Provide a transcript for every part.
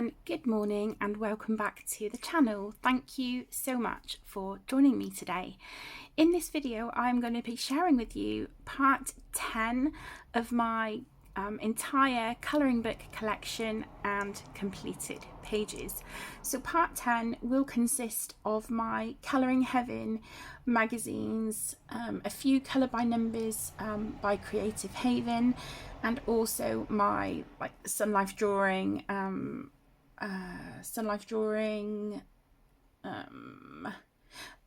everyone, good morning and welcome back to the channel. Thank you so much for joining me today. In this video I'm going to be sharing with you part 10 of my entire colouring book collection and completed pages. So part 10 will consist of my Colouring Heaven magazines, a few colour by numbers by Creative Haven, and also my Sun Life Drawing, I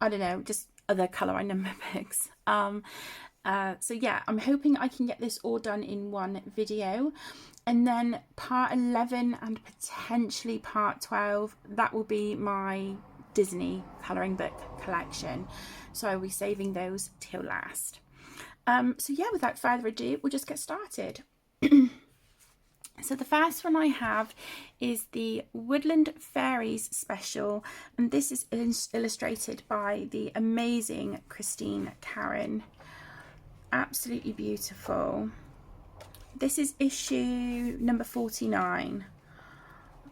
don't know, just other colour by number books. So yeah, I'm hoping I can get this all done in one video, and then part 11 and potentially part 12, that will be my Disney colouring book collection, so I'll be saving those till last. So yeah, without further ado, we'll just get started. So the first one I have is the Woodland Fairies special, and this is illustrated by the amazing Christine Karen. Absolutely beautiful. This is issue number 49.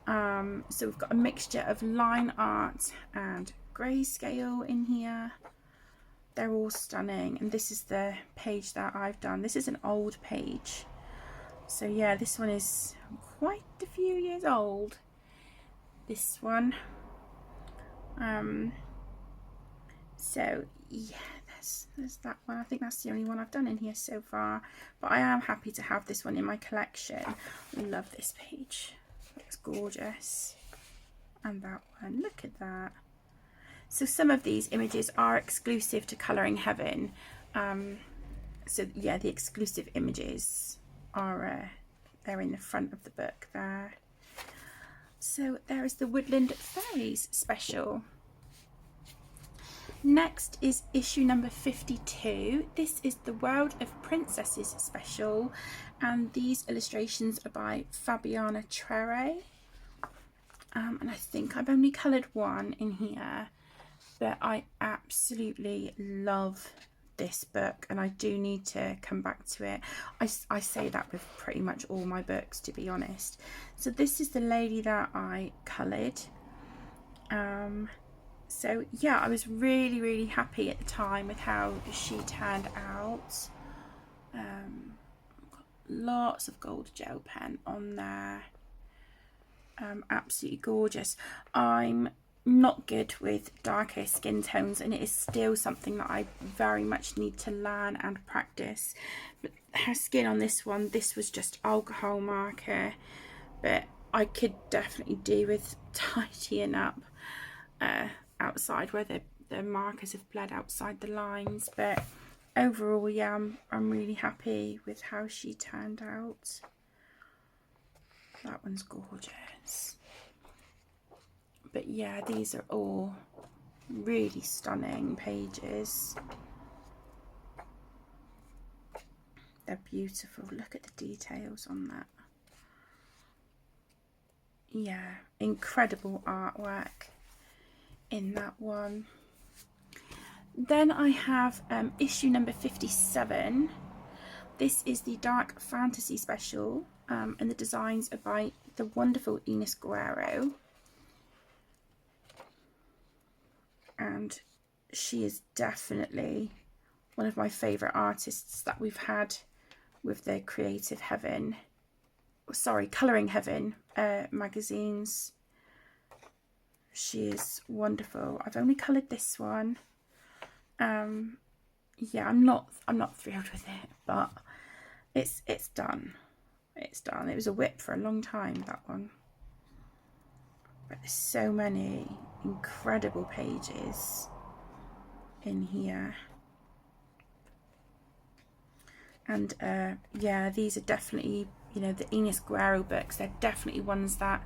So we've got a mixture of line art and grayscale in here. They're all stunning, and this is the page that I've done. This is an old page, so yeah, this one is quite a few years old, this one. So yeah, there's that one. I think that's the only one I've done in here so far, but I am happy to have this one in my collection. I love this page, it's gorgeous. And that one, look at that. So some of these images are exclusive to Colouring Heaven. So yeah, the exclusive images are they're in the front of the book there. So there is the Woodland Fairies special. Next is issue number 52. This is the World of Princesses special, and these illustrations are by Fabiana Trere. And I think I've only coloured one in here, but I absolutely love this book, and I do need to come back to it. I say that with pretty much all my books, to be honest. So this is the lady that I coloured. So yeah, I was really happy at the time with how she turned out. Got lots of gold gel pen on there. Absolutely gorgeous. I'm not good with darker skin tones, and it is still something that I very much need to learn and practice. But her skin on this one, this was just alcohol marker, but I could definitely do with tidying up outside where the markers have bled outside the lines. But overall, yeah, I'm really happy with how she turned out. That one's gorgeous. But yeah, these are all really stunning pages. They're beautiful. Look at the details on that. Yeah, incredible artwork in that one. Then I have issue number 57. This is the Dark Fantasy special, and the designs are by the wonderful Ines Guerrero. And she is definitely one of my favourite artists that we've had with the Creative Heaven, Colouring Heaven magazines. She is wonderful. I've only coloured this one. Yeah, I'm not thrilled with it, but it's done. It's done. It was a whip for a long time, that one. But there's so many incredible pages in here. And yeah, these are definitely, you know, the Ines Guerrero books. They're definitely ones that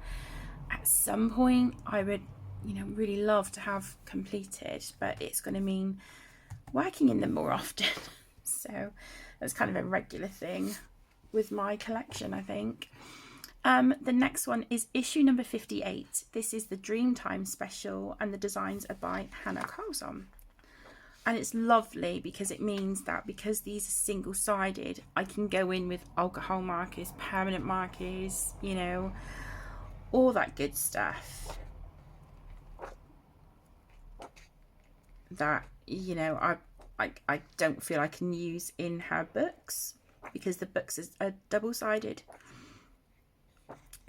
at some point I would, you know, really love to have completed, but it's going to mean working in them more often. So that's kind of a regular thing with my collection, I think. The next one is issue number 58. This is the Dreamtime special, and the designs are by Hannah Carlson. And it's lovely because it means that because these are single-sided, I can go in with alcohol markers, permanent markers, you know, all that good stuff that, you know, I don't feel I can use in her books, because the books are double-sided.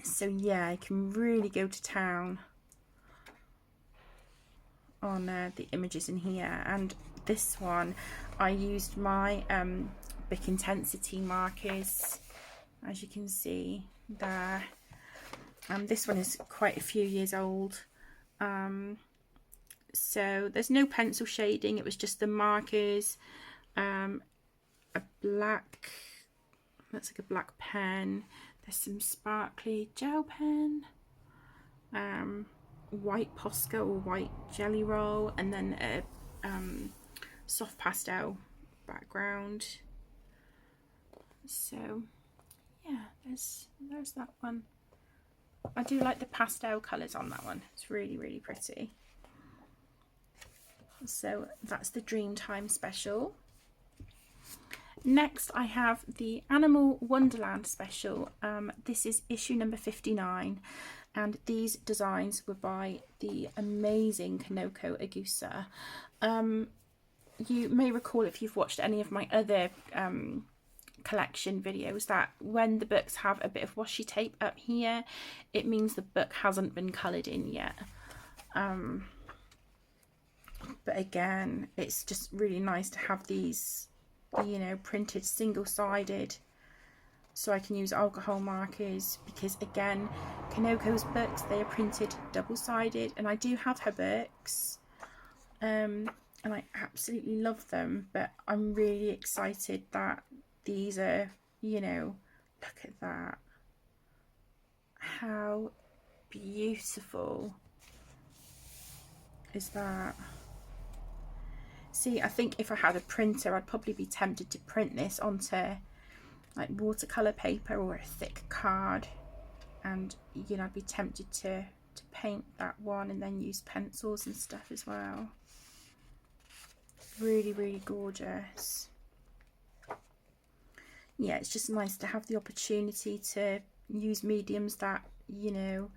So yeah, I can really go to town on the images in here. And this one, I used my Bic Intensity markers, as you can see there. This one is quite a few years old. So there's no pencil shading, it was just the markers, a black, that's like a black pen, there's some sparkly gel pen, white Posca or white jelly roll, and then a soft pastel background. So yeah, there's that one. I do like the pastel colours on that one, it's really, really pretty. So that's the Dreamtime special. Next I have the Animal Wonderland special. This is issue number 59, and these designs were by the amazing Kanoko Agusa. You may recall, if you've watched any of my other collection videos, that when the books have a bit of washi tape up here, it means the book hasn't been coloured in yet. But again, it's just really nice to have these, you know, printed single-sided, so I can use alcohol markers, because again, Kanoko's books, they are printed double-sided, and I do have her books, and I absolutely love them, but I'm really excited that these are, you know, look at that, how beautiful is that? See, I think if I had a printer, I'd probably be tempted to print this onto like watercolour paper or a thick card, and you know, I'd be tempted to paint that one and then use pencils and stuff as well. Really, really gorgeous. Yeah, it's just nice to have the opportunity to use mediums that, you know,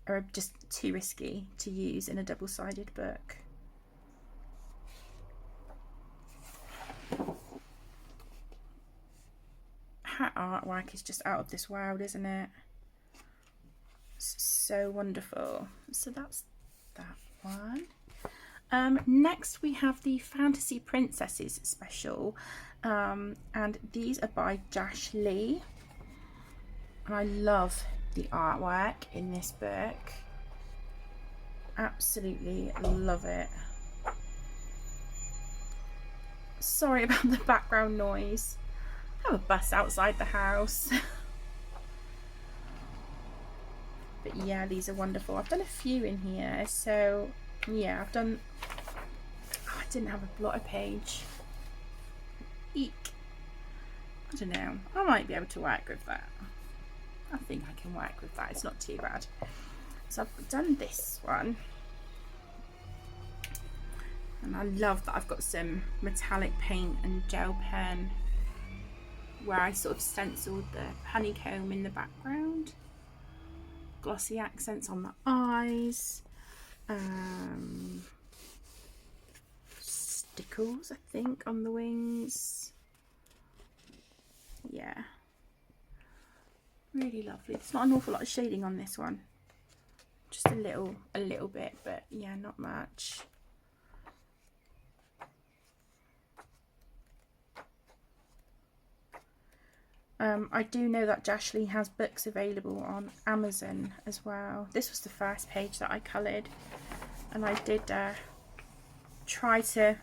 are just too risky to use in a double-sided book. Her artwork is just out of this world, isn't it? It's so wonderful. So that's that one. Next we have the Fantasy Princesses special, and these are by Jash Lee, and I love the artwork in this book. Absolutely love it. Sorry about the background noise. I have a bus outside the house. But yeah, these are wonderful. I've done a few in here, so yeah, I've done, oh, I didn't have a blotter page. Eek. I don't know, I might be able to work with that. I think I can work with that, it's not too bad. So I've done this one, and I love that I've got some metallic paint and gel pen where I sort of stenciled the honeycomb in the background, glossy accents on the eyes, stickles I think on the wings. Yeah, really lovely. There's not an awful lot of shading on this one, just a little bit, but yeah, not much. I do know that Jash Lee has books available on Amazon as well. This was the first page that I coloured, and I did try to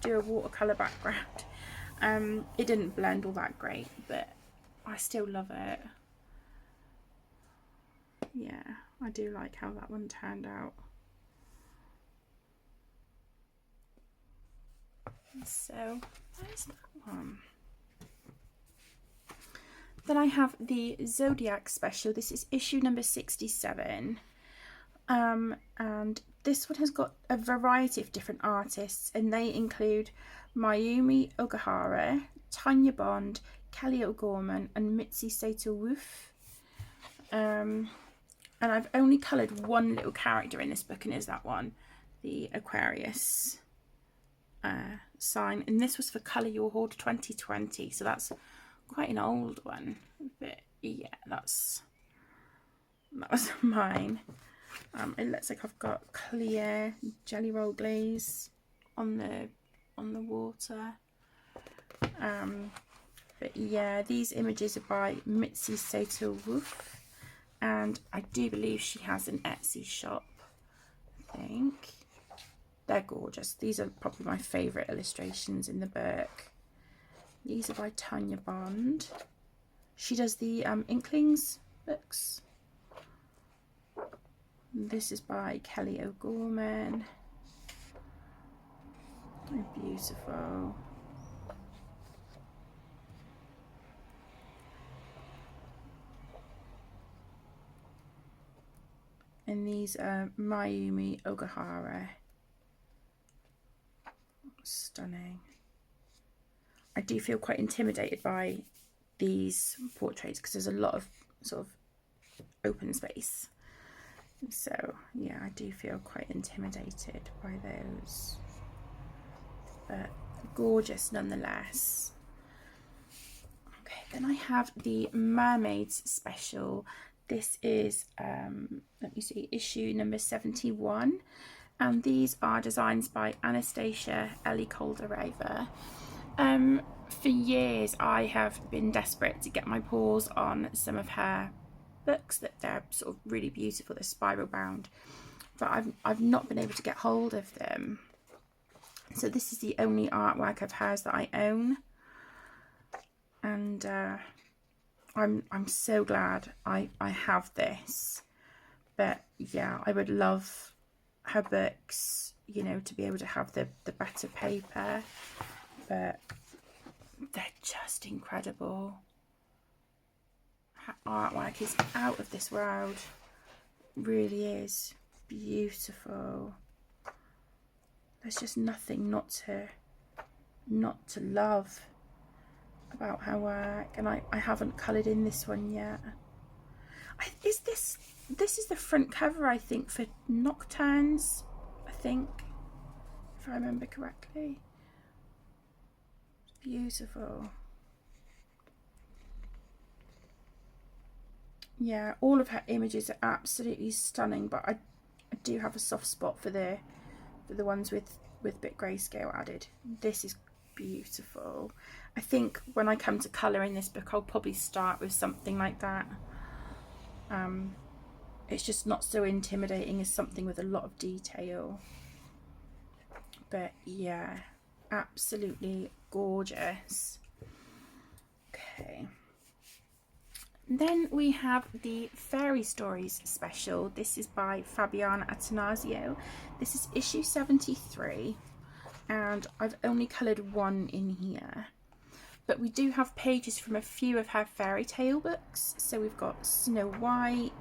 do a watercolour background. It didn't blend all that great, but I still love it. Yeah, I do like how that one turned out. So there's that one. Then I have the Zodiac special. This is issue number 67. And this one has got a variety of different artists, and they include Mayumi Ogahara, Tanya Bond, Kelly O'Gorman, and Mitzi Sato Woof. And I've only coloured one little character in this book, and it's that one, the Aquarius sign. And this was for Colour Your Hoard 2020, so that's quite an old one. But yeah, that was mine. It looks like I've got clear jelly roll glaze on the water. But yeah, these images are by Mitzi Soto Wolf, and I do believe she has an Etsy shop, I think. They're gorgeous. These are probably my favourite illustrations in the book. These are by Tanya Bond. She does the Inklings books. This is by Kelly O'Gorman. They're beautiful. And these are Mayumi Ogahara. Stunning. I do feel quite intimidated by these portraits because there's a lot of sort of open space. So yeah, I do feel quite intimidated by those. But gorgeous nonetheless. Okay, then I have the Mermaids special. This is, let me see, issue number 71. And these are designs by Anastasia Ellie Caldereva. For years, I have been desperate to get my paws on some of her books that they're sort of really beautiful. They're spiral bound, but I've not been able to get hold of them. So this is the only artwork of hers that I own, and I'm so glad I have this. But yeah, I would love her books, you know, to be able to have the better paper, but they're just incredible. Her artwork is out of this world. It really is beautiful. There's just nothing not to love about her work. And I haven't coloured in this one yet. This is the front cover, I think, for Nocturnes, I think, if I remember correctly. It's beautiful. Yeah, all of her images are absolutely stunning, but I do have a soft spot for the ones with bit grayscale added. This is beautiful. I think when I come to colour in this book, I'll probably start with something like that. It's just not so intimidating as something with a lot of detail. But yeah, absolutely gorgeous. Okay. Then we have the Fairy Stories special. This is by Fabiana Attanasio. This is issue 73, and I've only coloured one in here. But we do have pages from a few of her fairy tale books. So we've got Snow White,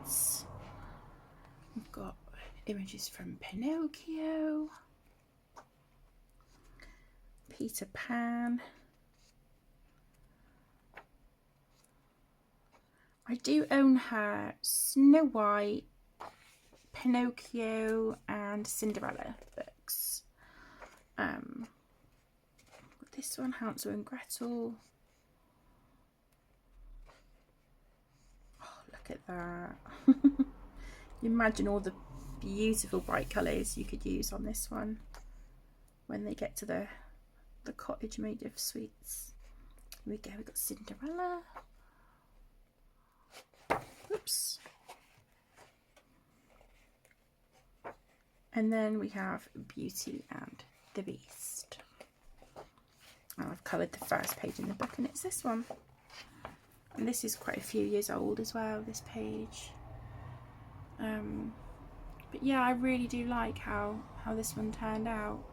we've got images from Pinocchio, Peter Pan. I do own her Snow White, Pinocchio and Cinderella books. This one, Hansel and Gretel. Oh, look at that. You imagine all the beautiful bright colours you could use on this one when they get to the cottage made of sweets. Here we go, we've got Cinderella. Oops. And then we have Beauty and the Beast. And I've coloured the first page in the book, and it's this one. And this is quite a few years old as well, this page. But yeah, I really do like how this one turned out.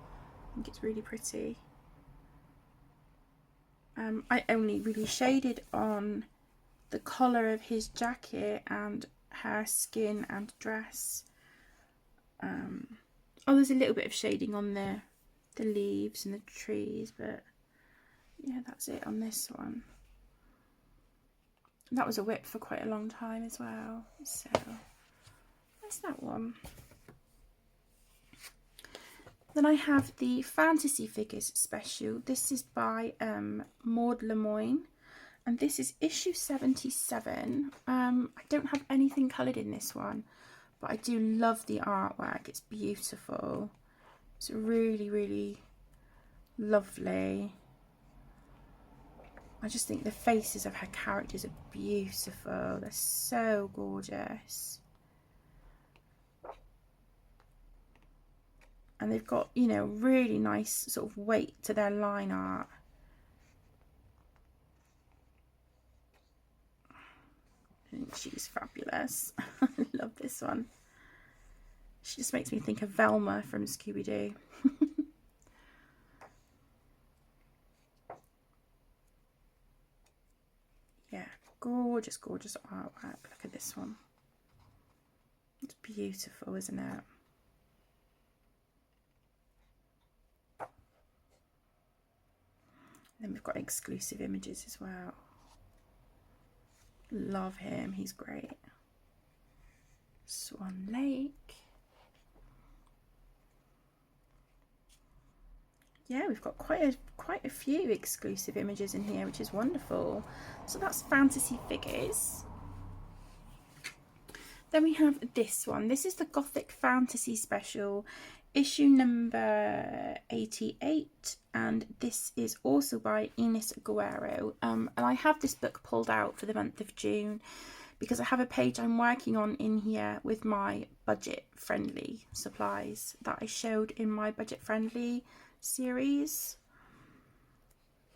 I think it's really pretty. I only really shaded on the collar of his jacket and her skin and dress. Oh, there's a little bit of shading on the leaves and the trees, but yeah, that's it on this one. That was a whip for quite a long time as well, so Where's that one? Then I have the Fantasy Figures special. This is by Maud Lemoyne, and this is issue 77. I don't have anything coloured in this one, but I do love the artwork. It's beautiful. It's really, really lovely. I just think the faces of her characters are beautiful. They're so gorgeous. And they've got, you know, really nice sort of weight to their line art. I think she's fabulous. I love this one. She just makes me think of Velma from Scooby-Doo. Yeah, gorgeous, gorgeous artwork. Look at this one. It's beautiful, isn't it? Then we've got exclusive images as well. Love him, he's great. Swan Lake. Yeah, we've got quite a few exclusive images in here, which is wonderful. So that's Fantasy Figures. Then we have this one. This is the Gothic Fantasy Special, issue number 88, and this is also by Ines Guerrero. And I have this book pulled out for the month of June because I have a page I'm working on in here with my budget-friendly supplies that I showed in my budget-friendly series.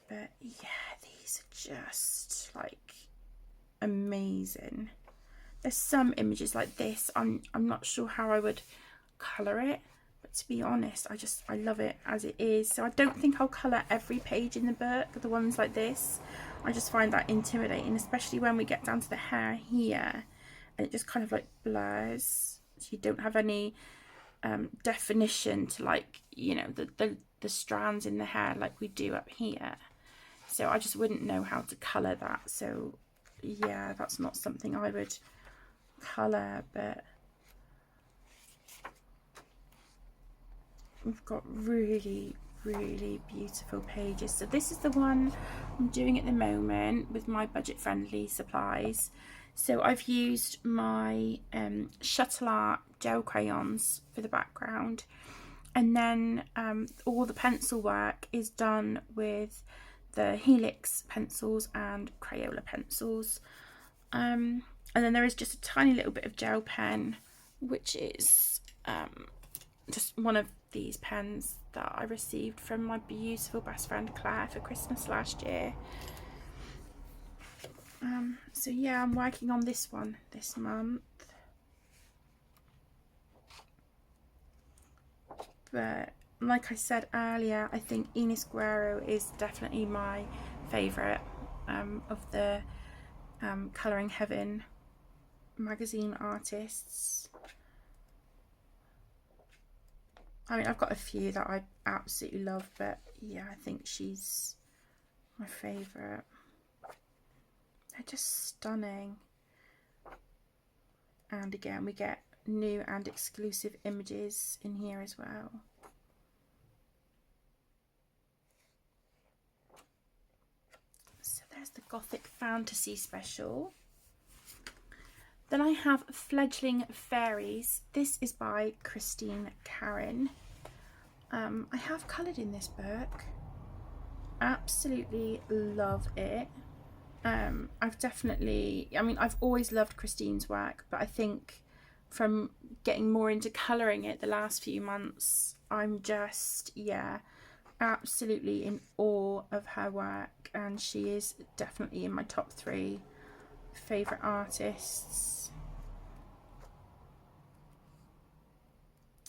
But yeah, these are just like amazing. There's some images like this, I'm not sure how I would colour it, but to be honest, I love it as it is. So I don't think I'll colour every page in the book, the ones like this. I just find that intimidating, especially when we get down to the hair here and it just kind of like blurs. So you don't have any definition to, like, you know, the strands in the hair like we do up here. So I just wouldn't know how to colour that. So yeah, that's not something I would colour, but we've got really, really beautiful pages. So this is the one I'm doing at the moment with my budget-friendly supplies. So I've used my Shuttle Art gel crayons for the background, and then all the pencil work is done with the Helix pencils and Crayola pencils. And then there is just a tiny little bit of gel pen, which is just one of these pens that I received from my beautiful best friend Claire for Christmas last year. So yeah, I'm working on this one this month. But like I said earlier, I think Ines Guerrero is definitely my favourite of the Colouring Heaven magazine artists. I mean, I've got a few that I absolutely love, but yeah, I think she's my favourite. They're just stunning. And again, we get new and exclusive images in here as well. So there's the Gothic Fantasy Special. Then I have Fledgling Fairies. This is by Christine Karen. I have coloured in this book. Absolutely love it. I've definitely, I mean, I've always loved Christine's work, but I think from getting more into colouring it the last few months, I'm just, yeah, absolutely in awe of her work, and she is definitely in my top 3 favourite artists.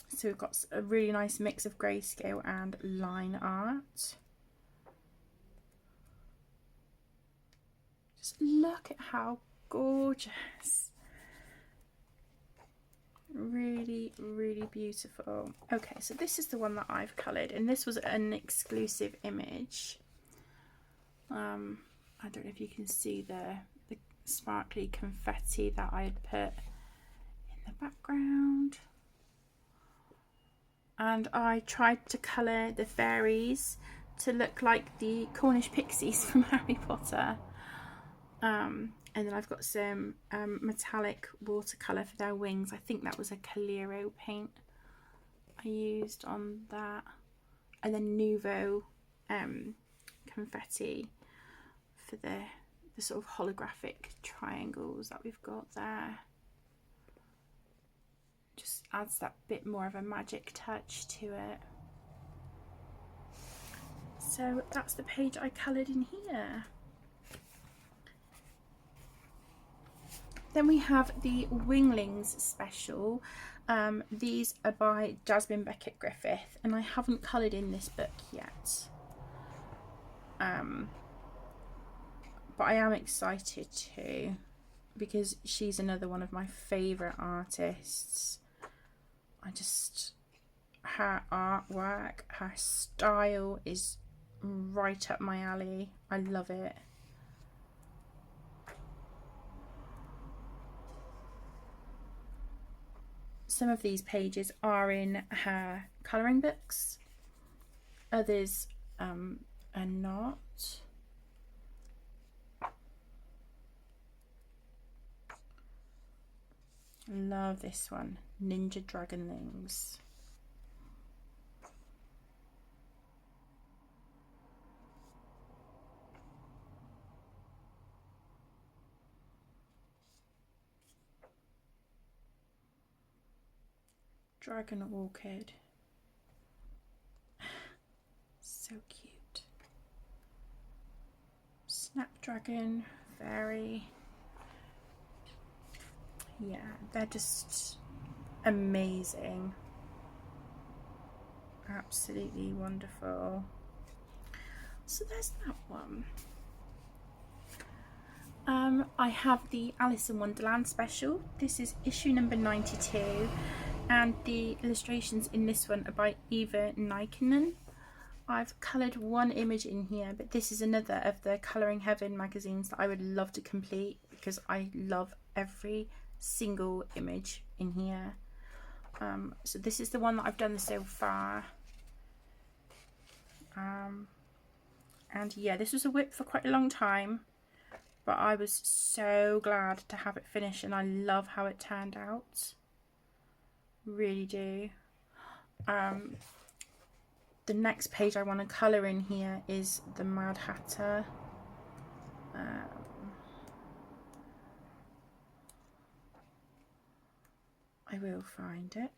So we've got a really nice mix of grayscale and line art. Just look at how gorgeous. Really, really beautiful. Okay, so this is the one that I've coloured, and this was an exclusive image. I don't know if you can see the sparkly confetti that I had put in the background. And I tried to colour the fairies to look like the Cornish pixies from Harry Potter. And then I've got some metallic watercolour for their wings. I think that was a Calero paint I used on that. And then Nuvo confetti for the sort of holographic triangles that we've got there. Just adds that bit more of a magic touch to it. So that's the page I coloured in here. Then we have the Winglings special. These are by Jasmine Beckett Griffith, and I haven't coloured in this book yet. But I am excited to, because she's another one of my favourite artists. Her artwork, her style is right up my alley. I love it. Some of these pages are in her colouring books, others are not. Love this one, Ninja Dragonlings. Dragon Orchid. So cute. Snapdragon Fairy. Yeah, they're just amazing. Absolutely wonderful. So there's that one. I have the Alice in Wonderland special. This is issue number 92, and the illustrations in this one are by Eva Nikinen. I've coloured one image in here, but this is another of the Colouring Heaven magazines that I would love to complete, because I love every single image in here. So this is the one that I've done so far. And yeah, this was a whip for quite a long time, but I was so glad to have it finished, and I love how it turned out. Really do. The next page I want to colour in here is the Mad Hatter. I will find it.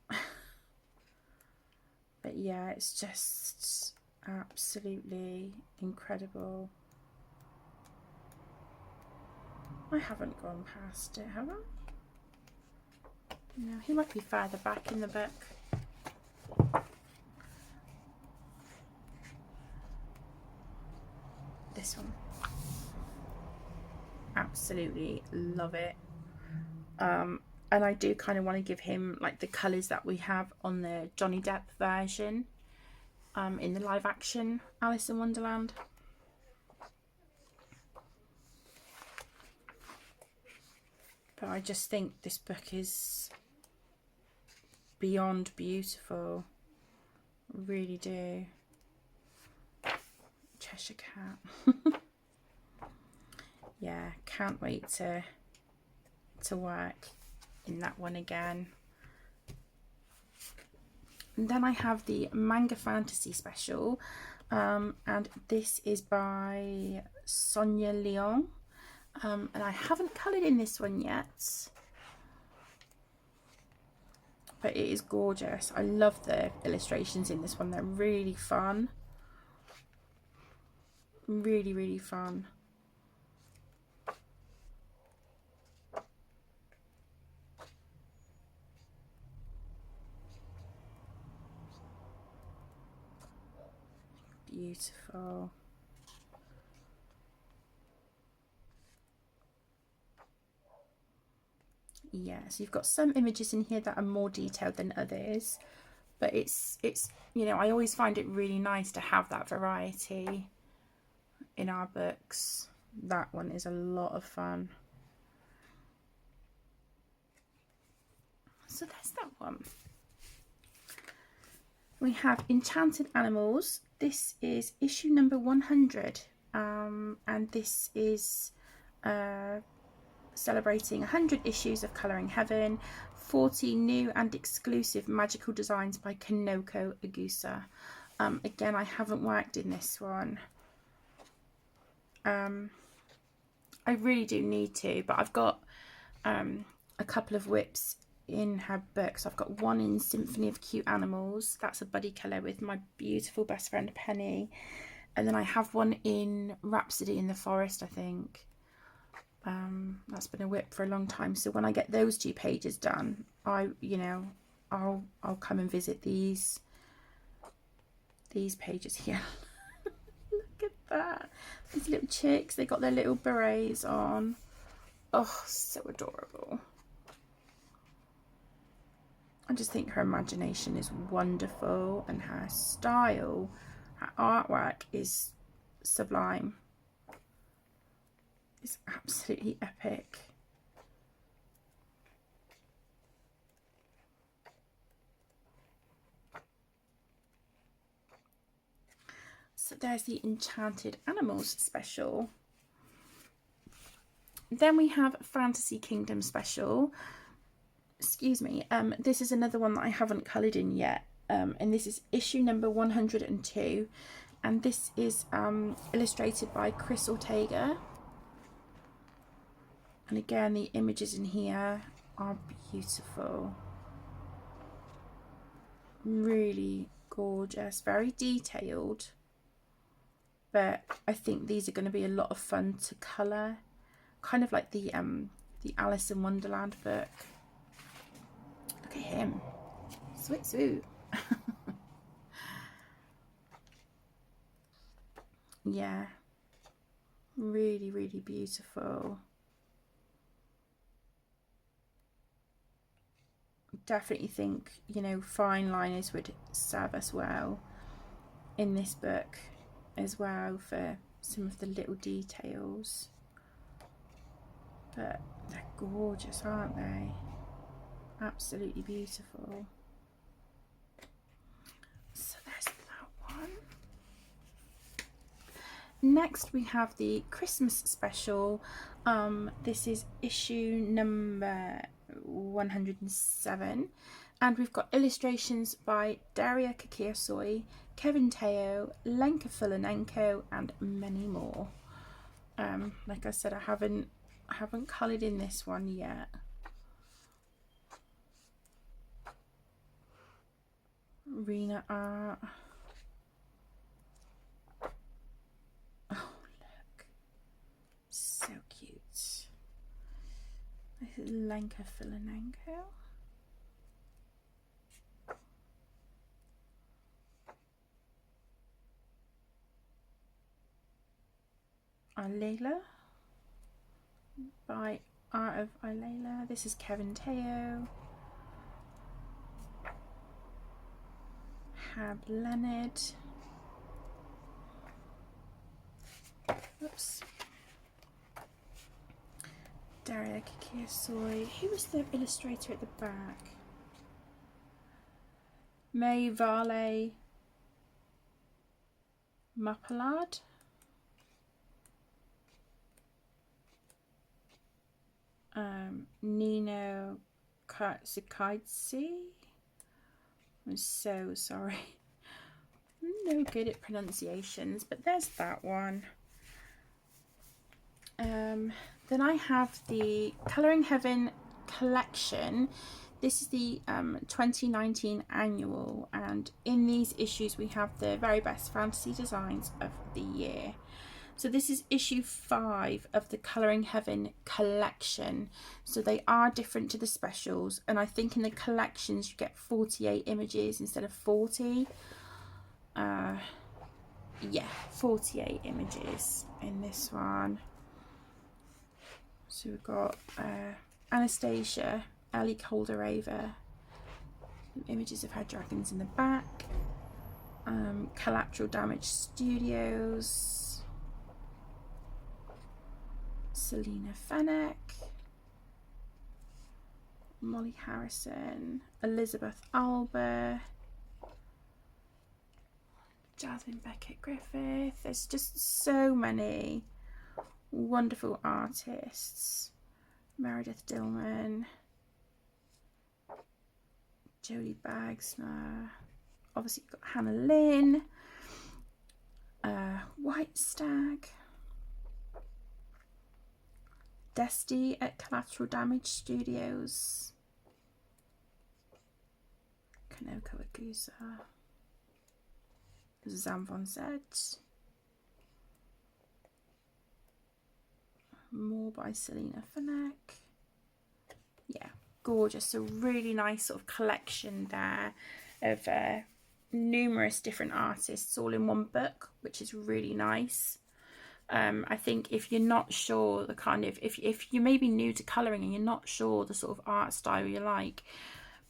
But yeah, it's just absolutely incredible. I haven't gone past it, have I? No, he might be further back in the book. This one. Absolutely love it. And I do kind of want to give him like the colours that we have on the Johnny Depp version in the live action Alice in Wonderland. But I just think this book is beyond beautiful. Really do. Cheshire Cat. Yeah, can't wait to work in that one again. And then I have the Manga Fantasy special, and this is by Sonia Leon, and I haven't coloured in this one yet, but it is gorgeous. I love the illustrations in this one. They're really fun. Really, really fun. Beautiful. Yeah, so you've got some images in here that are more detailed than others, but it's you know, I always find it really nice to have that variety in our books. That one is a lot of fun. So there's that one. We have Enchanted Animals. This is issue number 100, and this is celebrating 100 issues of Colouring Heaven, 40 new and exclusive magical designs by Kanoko Agusa. Again, I haven't worked in this one. I really do need to, but I've got a couple of whips in her books. I've got one in Symphony of Cute Animals. That's a buddy colour with my beautiful best friend Penny. And then I have one in Rhapsody in the Forest, I think. That's been a whip for a long time. So when I get those 2 pages done, I'll come and visit these pages here. Look at that. These little chicks, they got their little berets on. Oh, so adorable. I just think her imagination is wonderful, and her style, her artwork is sublime. It's absolutely epic. So there's the Enchanted Animals special. Then we have Fantasy Kingdom special. Excuse me. This is another one that I haven't coloured in yet. And this is issue number 102. And this is illustrated by Chris Ortega. And again, the images in here are beautiful. Really gorgeous, very detailed. But I think these are going to be a lot of fun to colour. Kind of like the Alice in Wonderland book. Look at him. Sweet swoop. Yeah. Really, really beautiful. Definitely think, you know, fine liners would serve us well in this book as well for some of the little details. But they're gorgeous, aren't they? Absolutely beautiful. So there's that one. Next we have the Christmas special. This is issue number 107, and we've got illustrations by Daria Kakirsoy, Kevin Teo, Lenka Filanenko, and many more. Like I said, I haven't coloured in this one yet. Rena art. Oh, look. So cute. This is Lenka Filanenko. Ilayla by Art of Ilayla. This is Kevin Teo. Hab Leonard. Oops. Daria Kakirsoy. Who was the illustrator at the back? May Vale Mapalad. Nino Katsikaitsi. I'm so sorry. I'm no good at pronunciations, but there's that one. Then I have the Colouring Heaven collection. This is the 2019 annual, and in these issues we have the very best fantasy designs of the year. So this is issue 5 of the Colouring Heaven collection. So they are different to the specials, and I think in the collections you get 48 images instead of 40. Yeah, 48 images in this one. So we've got Anastasia, Ellie Caldereva, images of her dragons in the back, Collateral Damage Studios, Selena Fennec, Molly Harrison, Elizabeth Alba, Jasmine Beckett Griffith. There's just so many wonderful artists. Meredith Dillman, Jodie Bagsma, obviously you've got Hannah Lynn, White Stag, Desti at Collateral Damage Studios, Kanoko Agusa, Zam Von Zed, more by Selena Fenech. Yeah, gorgeous. A really nice sort of collection there of numerous different artists all in one book, which is really nice. I think if you're not sure the kind of, if you may be new to colouring and you're not sure the sort of art style you like,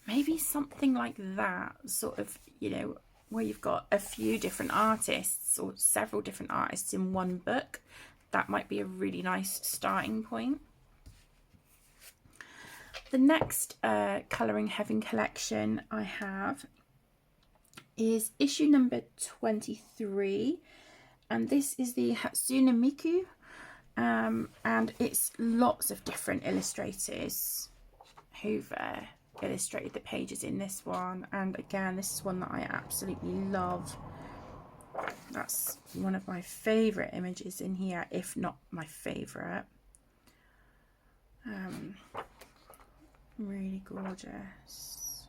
maybe something like that, sort of, you know, where you've got a few different artists or several different artists in one book, that might be a really nice starting point. The next Colouring Heaven collection I have is issue number 23, and this is the Hatsune Miku, and it's lots of different illustrators who've illustrated the pages in this one. And again, this is one that I absolutely love. That's one of my favourite images in here, if not my favourite. Really gorgeous.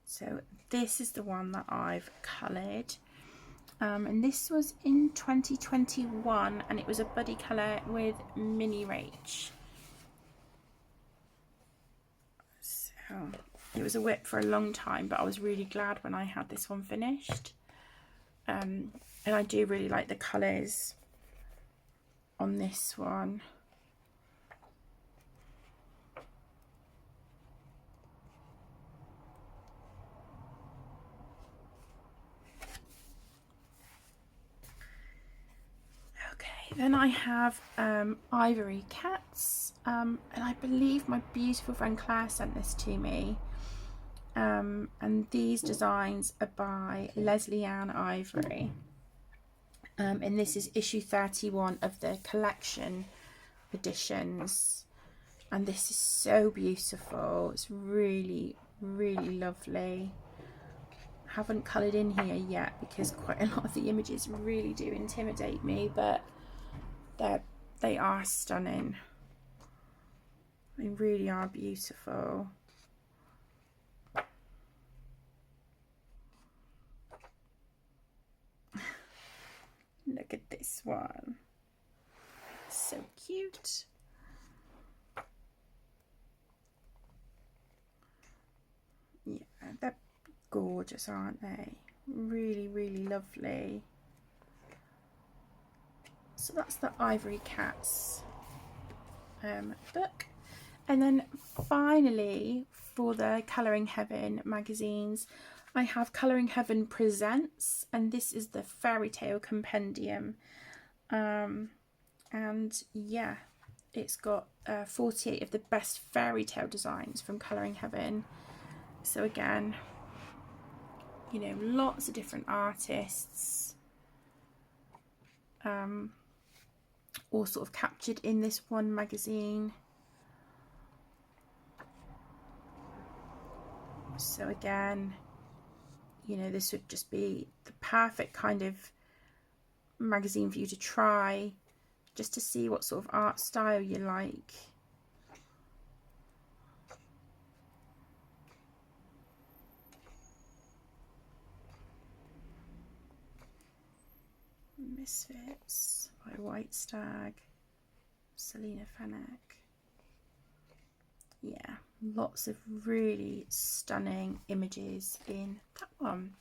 So this is the one that I've coloured, and this was in 2021, and it was a buddy colour with Mini Rach. So it was a whip for a long time, but I was really glad when I had this one finished. And I do really like the colours on this one. Okay, then I have Ivory Cats, and I believe my beautiful friend Claire sent this to me. And these designs are by Leslie Ann Ivory, and this is issue 31 of the collection editions, and this is so beautiful. It's really, really lovely. Haven't coloured in here yet because quite a lot of the images really do intimidate me, but they are stunning. They really are beautiful. Look at this one. So cute. Yeah, they're gorgeous, aren't they? Really, really lovely. So that's the Ivory Cats book. And then finally, for the Colouring Heaven magazines, I have Colouring Heaven Presents, and this is the Fairy Tale Compendium. And yeah, it's got 48 of the best fairy tale designs from Colouring Heaven. So again, you know, lots of different artists, all sort of captured in this one magazine. So again, you know, this would just be the perfect kind of magazine for you to try, just to see what sort of art style you like. Misfits by White Stag, Selena Fenech. Yeah, lots of really stunning images in that one.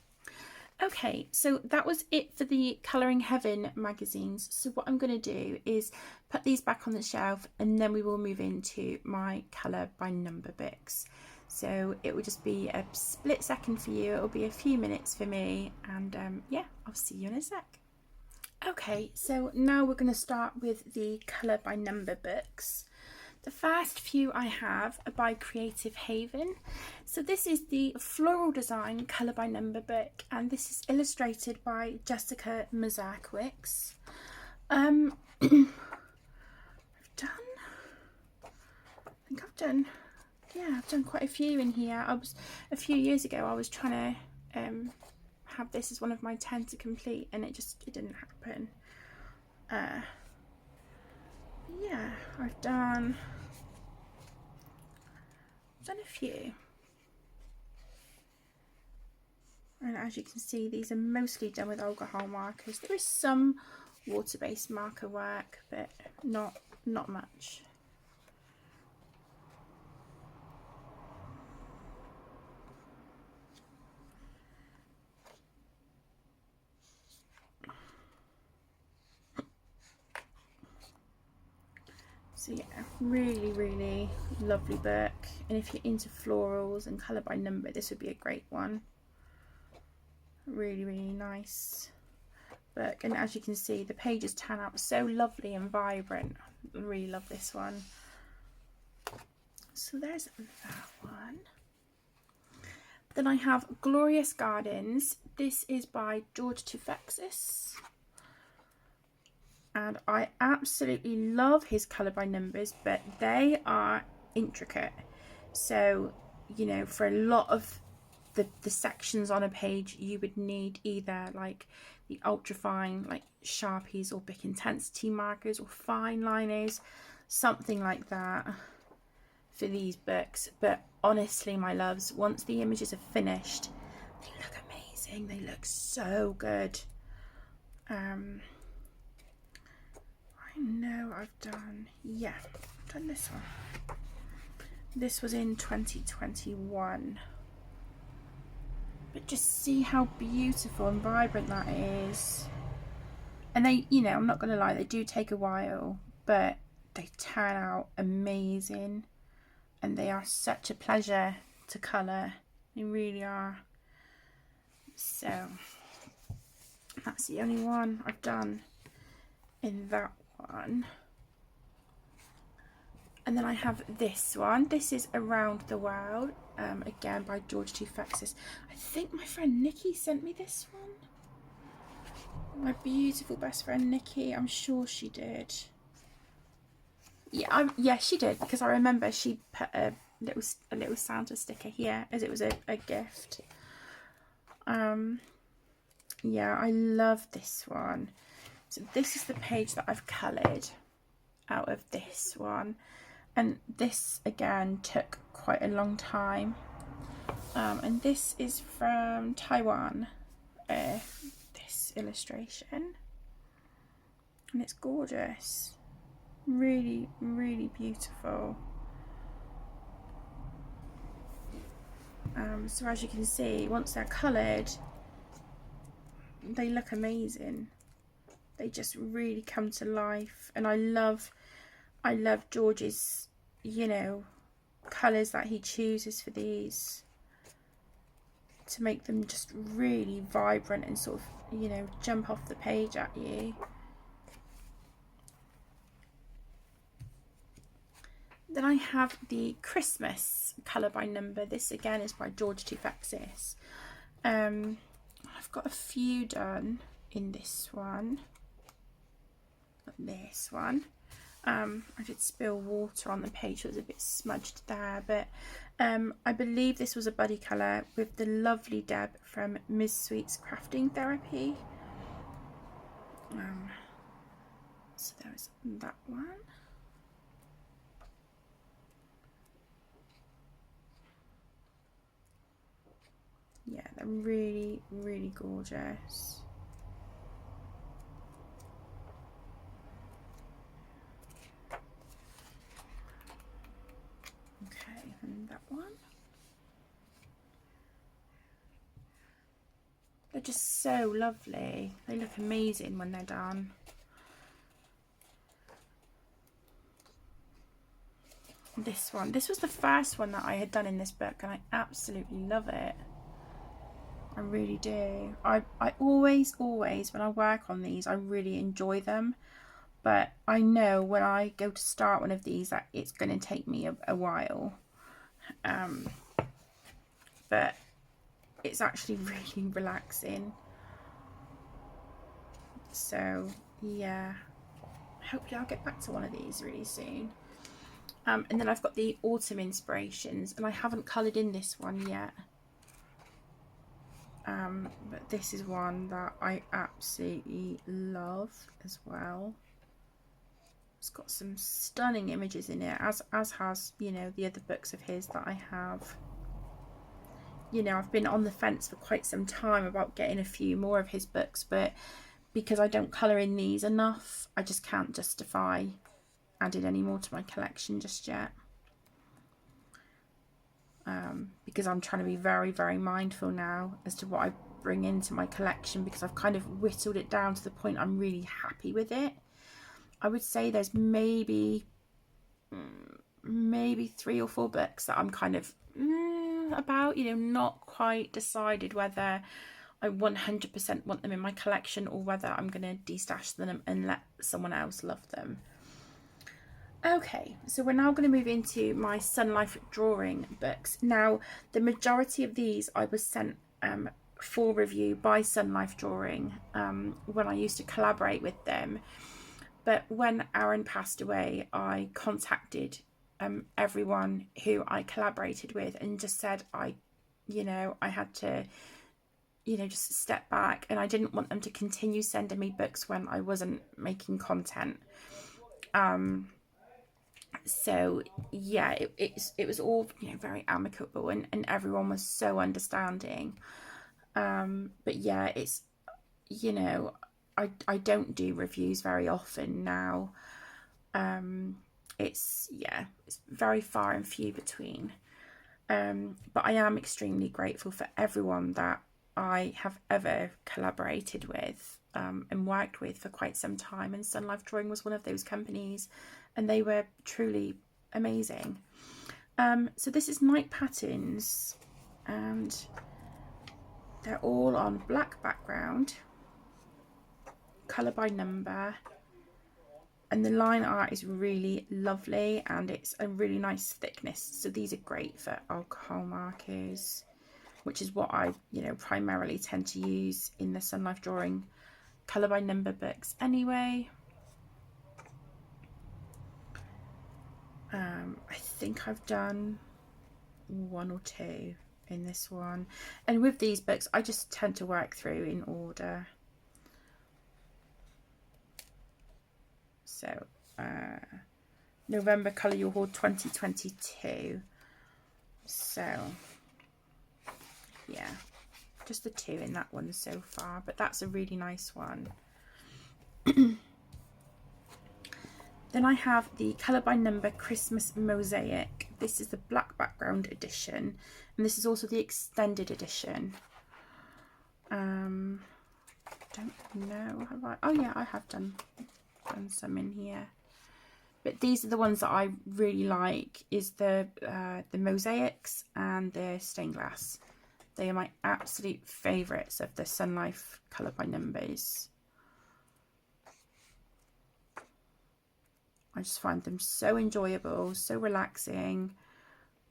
Okay, so that was it for the Colouring Heaven magazines. So what I'm going to do is put these back on the shelf, and then we will move into my colour by number books. So it will just be a split second for you, it'll be a few minutes for me, and yeah, I'll see you in a sec. Okay, so now we're going to start with the colour by number books. The first few I have are by Creative Haven. So this is the Floral Design colour by number book, and this is illustrated by Jessica Mazurkiewicz. I've done quite a few in here. A few years ago I was trying to have this as one of my 10 to complete, and it didn't happen. Yeah, I've done a few, and as you can see, these are mostly done with alcohol markers. There is some water-based marker work, but not much. So yeah, really lovely book, and if you're into florals and colour by number, this would be a great one. Really nice book, and as you can see, the pages turn out so lovely and vibrant. I really love this one. So there's that one. Then I have Glorious Gardens. This is by George Toufexis. And I absolutely love his colour by numbers, but they are intricate. So, you know, for a lot of the sections on a page, you would need either like the ultra fine, like Sharpies or Bic Intensity markers, or fine liners, something like that for these books. But honestly, my loves, once the images are finished, they look amazing. They look so good. I know I've done this one. This was in 2021. But just see how beautiful and vibrant that is. And they, you know, I'm not going to lie, they do take a while, but they turn out amazing. And they are such a pleasure to colour. They really are. So that's the only one I've done in that one. And then I have this one. This is Around the World, again by George Toufexis. I think my friend Nikki sent me this one. My beautiful best friend Nikki, I'm sure she did. Yeah, she did, because I remember she put a little Santa sticker here as it was a gift. Yeah, I love this one. So this is the page that I've coloured out of this one, and this again took quite a long time, and this is from Taiwan, this illustration, and it's gorgeous, really beautiful. So as you can see, once they're coloured, they look amazing. They just really come to life, and I love George's, you know, colours that he chooses for these to make them just really vibrant and sort of, you know, jump off the page at you. Then I have the Christmas colour by number. This again is by George Toufexis. I've got a few done in this one. I did spill water on the page, so it was a bit smudged there, but I believe this was a buddy colour with the lovely Deb from Ms. Sweet's Crafting Therapy. So there's that one. Yeah, they're really gorgeous. Okay, and that one. They're just so lovely. They look amazing when they're done. this one. This was the first one that I had done in this book, and I absolutely love it. I really do. I always, when I work on these, I really enjoy them. But I know when I go to start one of these that it's going to take me a while. But it's actually really relaxing. So, yeah. Hopefully I'll get back to one of these really soon. And then I've got the autumn inspirations, and I haven't coloured in this one yet. But this is one that I absolutely love as well. It's got some stunning images in it, as has, you know, the other books of his that I have. You know, I've been on the fence for quite some time about getting a few more of his books, but because I don't colour in these enough, I just can't justify adding any more to my collection just yet. Because I'm trying to be very, very mindful now as to what I bring into my collection, because I've kind of whittled it down to the point I'm really happy with it. I would say there's maybe 3 or 4 books that I'm kind of about, you know, not quite decided whether I 100% want them in my collection or whether I'm going to de-stash them and let someone else love them. Okay, so we're now going to move into my Sun Life drawing books. Now, the majority of these I was sent for review by Sun Life Drawing when I used to collaborate with them. But when Aaron passed away, I contacted everyone who I collaborated with and just said I had to, just step back, and I didn't want them to continue sending me books when I wasn't making content. So yeah, it was all, very amicable, and everyone was so understanding. But yeah, it's, I don't do reviews very often now. It's very far and few between. But I am extremely grateful for everyone that I have ever collaborated with and worked with for quite some time, and Sun Life Drawing was one of those companies, and they were truly amazing. So this is Night Patterns, and they're all on black background, colour by number, and the line art is really lovely, and it's a really nice thickness. So these are great for alcohol markers, which is what I primarily tend to use in the Sun Life Drawing colour by number books anyway. I think I've done 1 or 2 in this one, and with these books I just tend to work through in order. So November Colour Your Hoard 2022. So yeah, just the 2 in that one so far, but that's a really nice one. Then I have the Colour by Number Christmas Mosaic. This is the black background edition, and this is also the extended edition. Don't know, have I? Oh yeah, I have done some in here. But these are the ones that I really like, is the mosaics and the stained glass. They are my absolute favourites of the Sun Life Colour by Numbers. I just find them so enjoyable, so relaxing.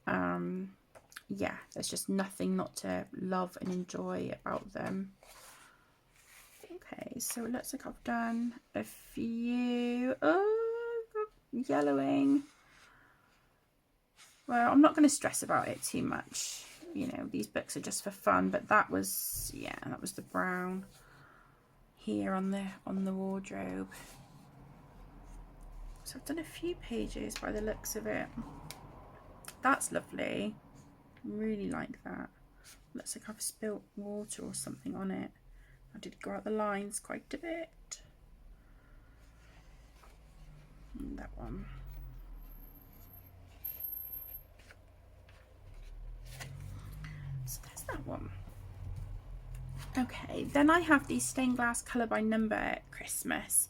Yeah, there's just nothing not to love and enjoy about them. Okay, so it looks like I've done a few. Oh, yellowing. Well, I'm not going to stress about it too much. These books are just for fun, but that was the brown here on the wardrobe. So I've done a few pages by the looks of it. That's lovely. Really like that. Looks like I've spilt water or something on it. I did go out the lines quite a bit. And that one. So there's that one. Okay, then I have the stained glass Colour by Number Christmas.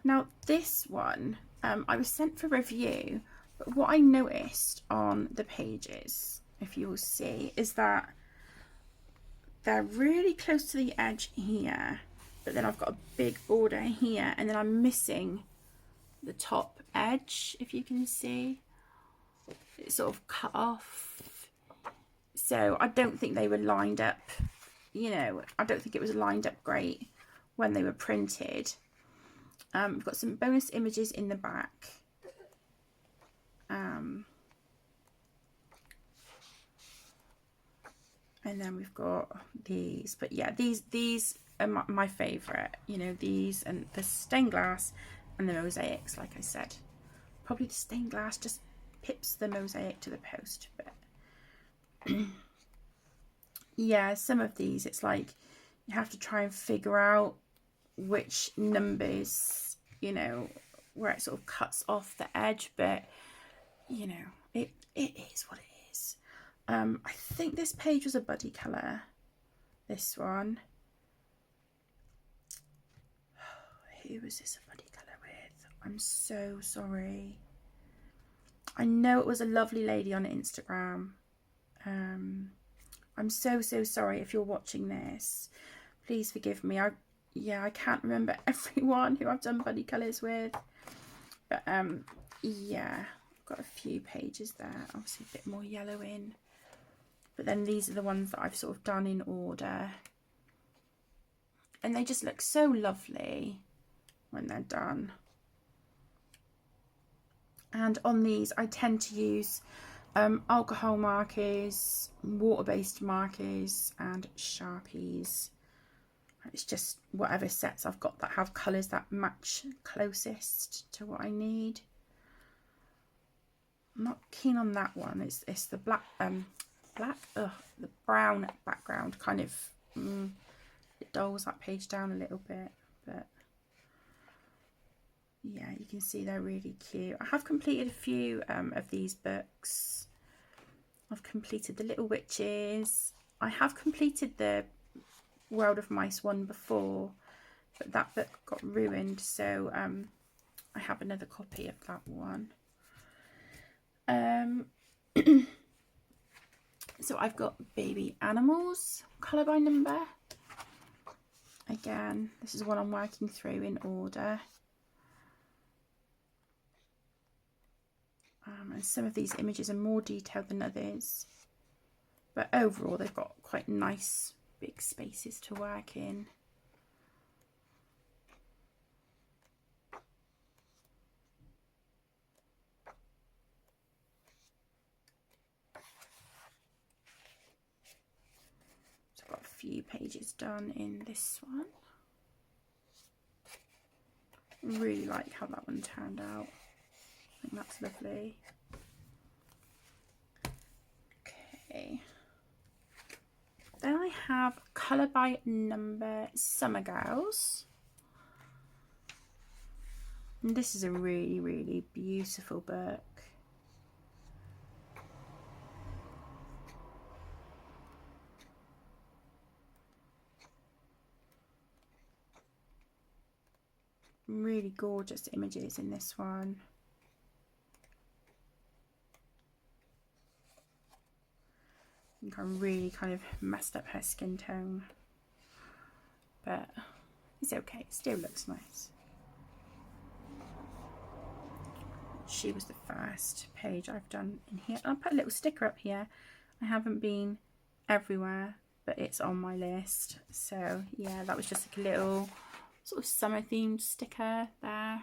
Now this one I was sent for review But what I noticed on the pages, if you'll see, is that they're really close to the edge here, but then I've got a big border here, and then I'm missing the top edge, if you can see. It's sort of cut off. So I don't think they were lined up, you know, I don't think it was lined up great when they were printed. We've got some bonus images in the back. And then we've got these, but yeah, these are my favourite, you know, these and the stained glass and the mosaics. Like I said, probably the stained glass just pips the mosaic to the post, but yeah, some of these it's like you have to try and figure out which numbers, you know, where it sort of cuts off the edge, but you know, it is what it is. I think this page was a buddy colour, this one. Who was this a buddy colour with? I'm so sorry. I know it was a lovely lady on Instagram. I'm so sorry if you're watching this. Please forgive me. I can't remember everyone who I've done buddy colours with. But yeah, I've got a few pages there. Obviously a bit more yellow in. But then these are the ones that I've sort of done in order. And they just look so lovely when they're done. And on these I tend to use alcohol markers, water-based markers and Sharpies. It's just whatever sets I've got that have colours that match closest to what I need. I'm not keen on that one. It's the the brown background kind of it dulls that page down a little bit, but yeah, you can see they're really cute. I have completed a few of these books. I've completed the Little Witches. I have completed the World of Mice one before, but that book got ruined, so I have another copy of that one. So I've got Baby Animals, colour by number. Again, this is what I'm working through in order. And some of these images are more detailed than others, but overall they've got quite nice big spaces to work in. So I've got a few pages done in this one. Really like how that one turned out. I think that's lovely. Okay. Then I have colour by number Summer Girls. And this is a really beautiful book. Really gorgeous images in this one. I think I really kind of messed up her skin tone, but it's okay, it still looks nice. She was the first page I've done in here. I'll put a little sticker up here. I haven't been everywhere, but it's on my list. So yeah, that was just like a little sort of summer themed sticker there.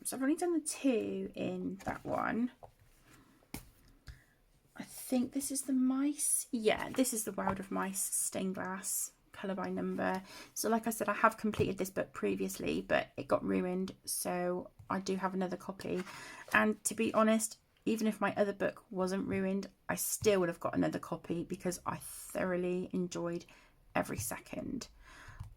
So I've only done the 2 in that one. I think this is the mice. Yeah, this is the World of Mice stained glass, colour by number. So like I said, I have completed this book previously, but it got ruined, so I do have another copy. And to be honest, even if my other book wasn't ruined, I still would have got another copy because I thoroughly enjoyed every second.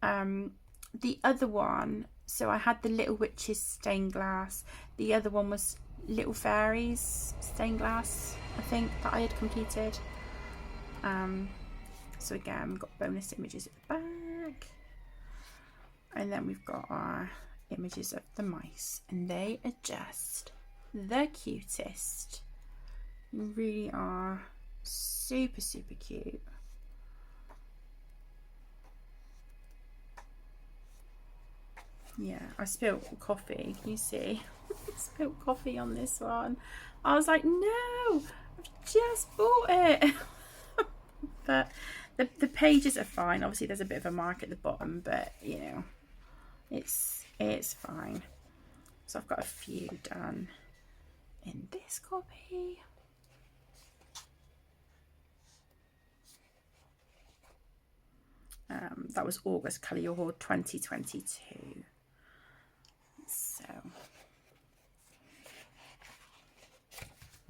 The other one, so I had the Little Witches stained glass. The other one was Little Fairies stained glass, I think, that I had completed. So again, we've got bonus images at the back, and then we've got our images of the mice, and they are just the cutest. Really are super, super cute. Yeah, I spilled coffee. Can you see? I spilled coffee on this one. I was like, no, I've just bought it. But the pages are fine. Obviously, there's a bit of a mark at the bottom, but you know, it's fine. So I've got a few done in this copy. That was August Colour Your Hoard 2022. So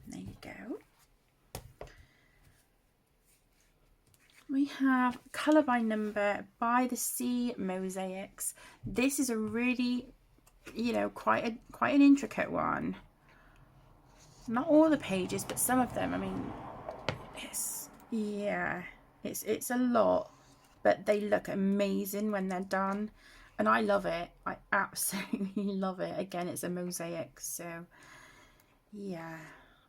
there you go. We have Colour by Number by the Sea Mosaics. This is a really, you know, quite an intricate one. Not all the pages, but some of them. I mean, it's a lot, but they look amazing when they're done, and I love it. I absolutely love it. Again, it's a mosaic, so yeah,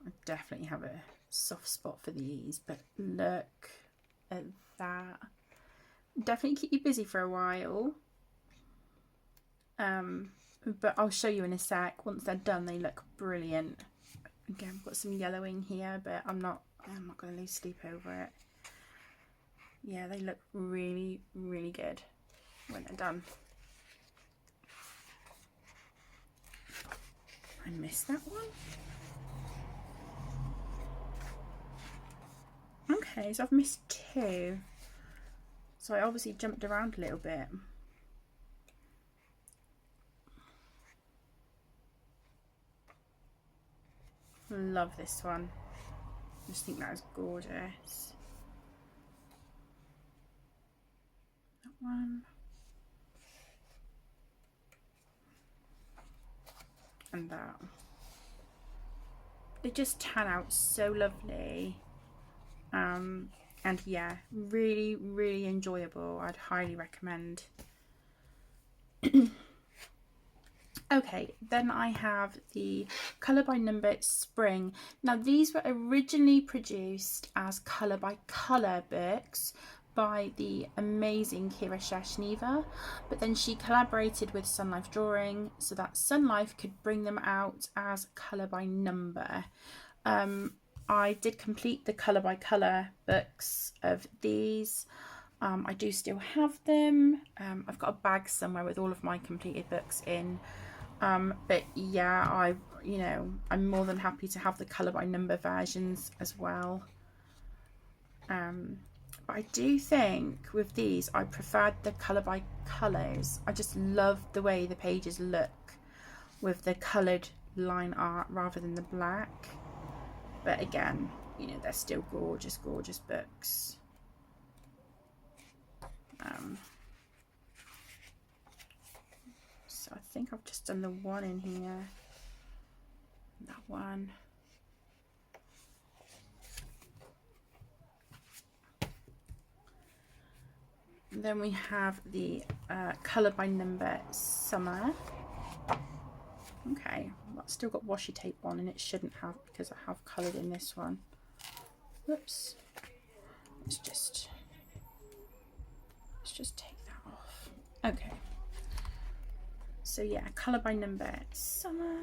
I definitely have a soft spot for these. But look at that. Definitely keep you busy for a while. But I'll show you in a sec. Once they're done, they look brilliant. Again, I've got some yellowing here, but I'm not going to lose sleep over it. Yeah, they look really, really good when they're done. I missed that one. Okay, so I've missed two. So I obviously jumped around a little bit. Love this one. I just think that is gorgeous. That one. And that. They just tan out so lovely. And yeah, really, really enjoyable. I'd highly recommend. Okay, then I have the Colour by Number Spring. Now these were originally produced as Colour by Colour books by the amazing Kira Shashneva, but then she collaborated with Sun Life Drawing so that Sun Life could bring them out as Colour by Number. I did complete the Colour by Colour books of these. I do still have them. I've got a bag somewhere with all of my completed books in. But yeah, I'm more than happy to have the Colour by Number versions as well. But I do think with these, I preferred the Colour by Colours. I just love the way the pages look with the coloured line art rather than the black. But again, you know, they're still gorgeous, gorgeous books. So I think I've just done the one in here. That one. Then we have the Colour by Number Summer. Okay, that's still got washi tape on, and it shouldn't have because I have coloured in this one. Whoops. Let's just take that off. Okay. So yeah, Colour by Number Summer.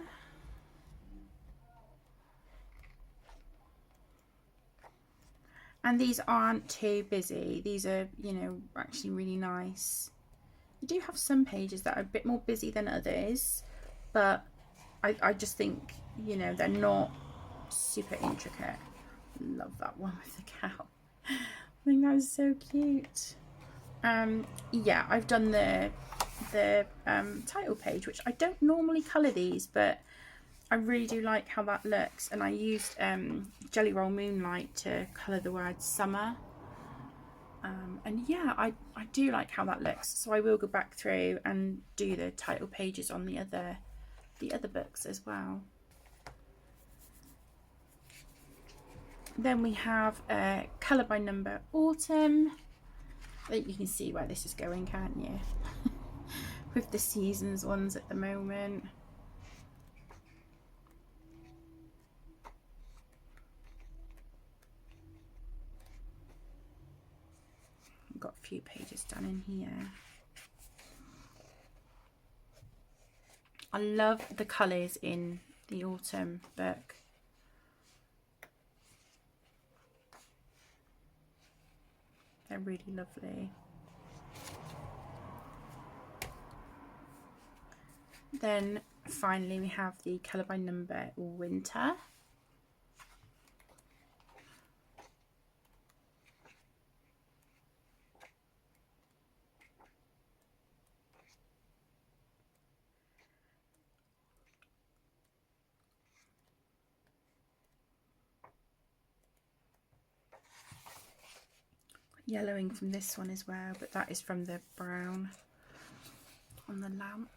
And these aren't too busy. These are, you know, actually really nice. You do have some pages that are a bit more busy than others, but I just think, you know, they're not super intricate. Love that one with the cow. I think that was so cute. Yeah, I've done the title page, which I don't normally colour these, but I really do like how that looks, and I used Jelly Roll Moonlight to colour the word summer. And yeah, I do like how that looks, so I will go back through and do the title pages on the other books as well. Then we have Colour by Number Autumn. I think you can see where this is going, can't you? With the seasons ones at the moment. got a few pages done in here. I love the colours in the autumn book. They're really lovely. Then finally we have the Colour by Number Winter. Yellowing from this one as well, but that is from the brown on the lamp.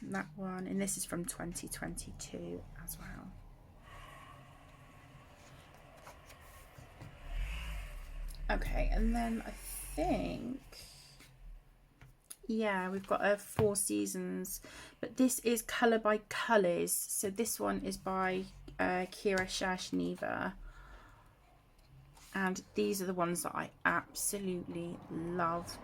And that one, and this is from 2022 as well. Okay, and then I think, yeah, we've got a 4 Seasons, but this is Colour by Colours. So this one is by Kira Shashneva. And these are the ones that I absolutely love.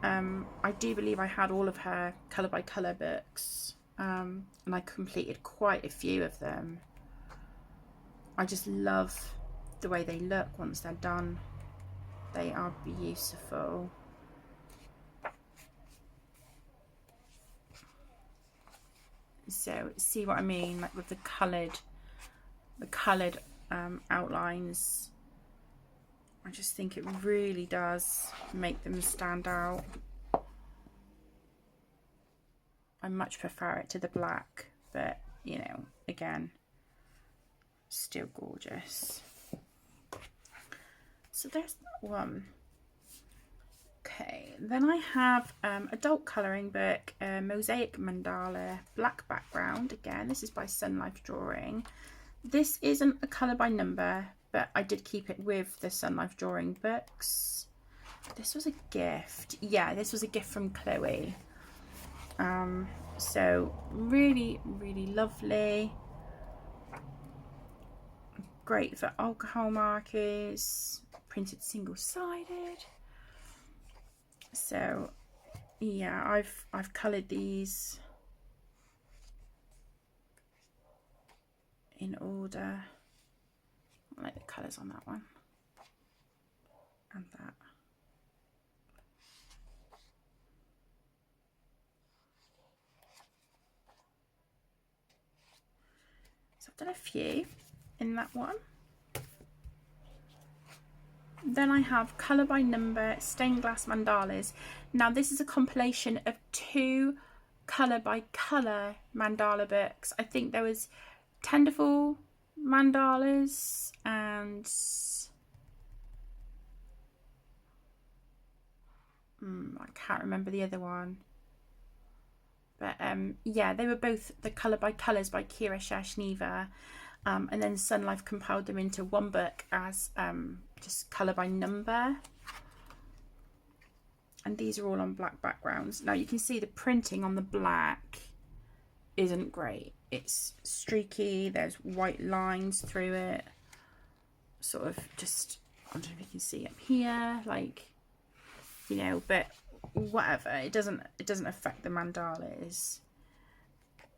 I do believe I had all of her Colour by Colour books, and I completed quite a few of them. I just love the way they look once they're done. They are beautiful. So see what I mean, like with the coloured outlines. I just think it really does make them stand out. I much prefer it to the black, but you know, again, still gorgeous. So there's that one. Okay, then I have adult colouring book, Mosaic Mandala, black background. Again, this is by Sun Life Drawing. This isn't a colour by number, but I did keep it with the Sun Life Drawing books. This was a gift. Yeah, this was a gift from Chloe. So really, really lovely. Great for alcohol markers. Printed single-sided. So yeah, I've coloured these in order. I like the colours on that one and that. So I've done a few in that one. Then I have Colour by Number Stained Glass Mandalas. Now this is a compilation of 2 Colour by Colour mandala books. I think there was Tenderful mandalas and I can't remember the other one. But yeah, they were both the Colour by Colours by Kira Shashneva. And then Sun Life compiled them into one book as just Colour by Number. And these are all on black backgrounds. Now you can see the printing on the black isn't great. It's streaky, there's white lines through it. Sort of just, I don't know if you can see up here, like, you know, but whatever. It doesn't affect the mandalas,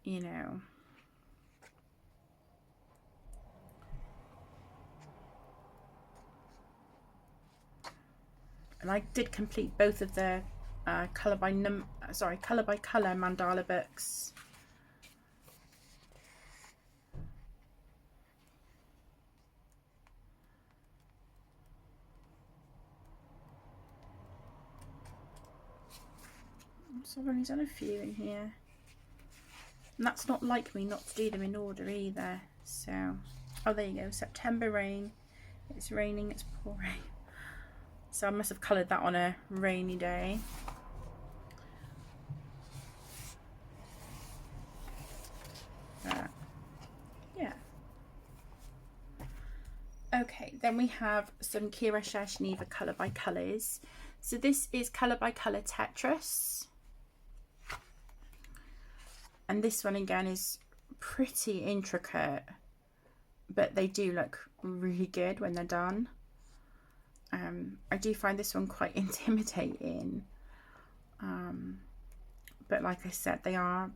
you know. And I did complete both of the Colour by Colour mandala books. So I've only done a few in here. And that's not like me not to do them in order either. So, oh, there you go. September rain. It's raining, it's pouring. So I must have coloured that on a rainy day. Yeah. Okay, then we have some Kira Shashneva Colour by Colours. So this is Colour by Colour Tetris. And this one again is pretty intricate, but they do look really good when they're done. I do find this one quite intimidating, but like I said, they are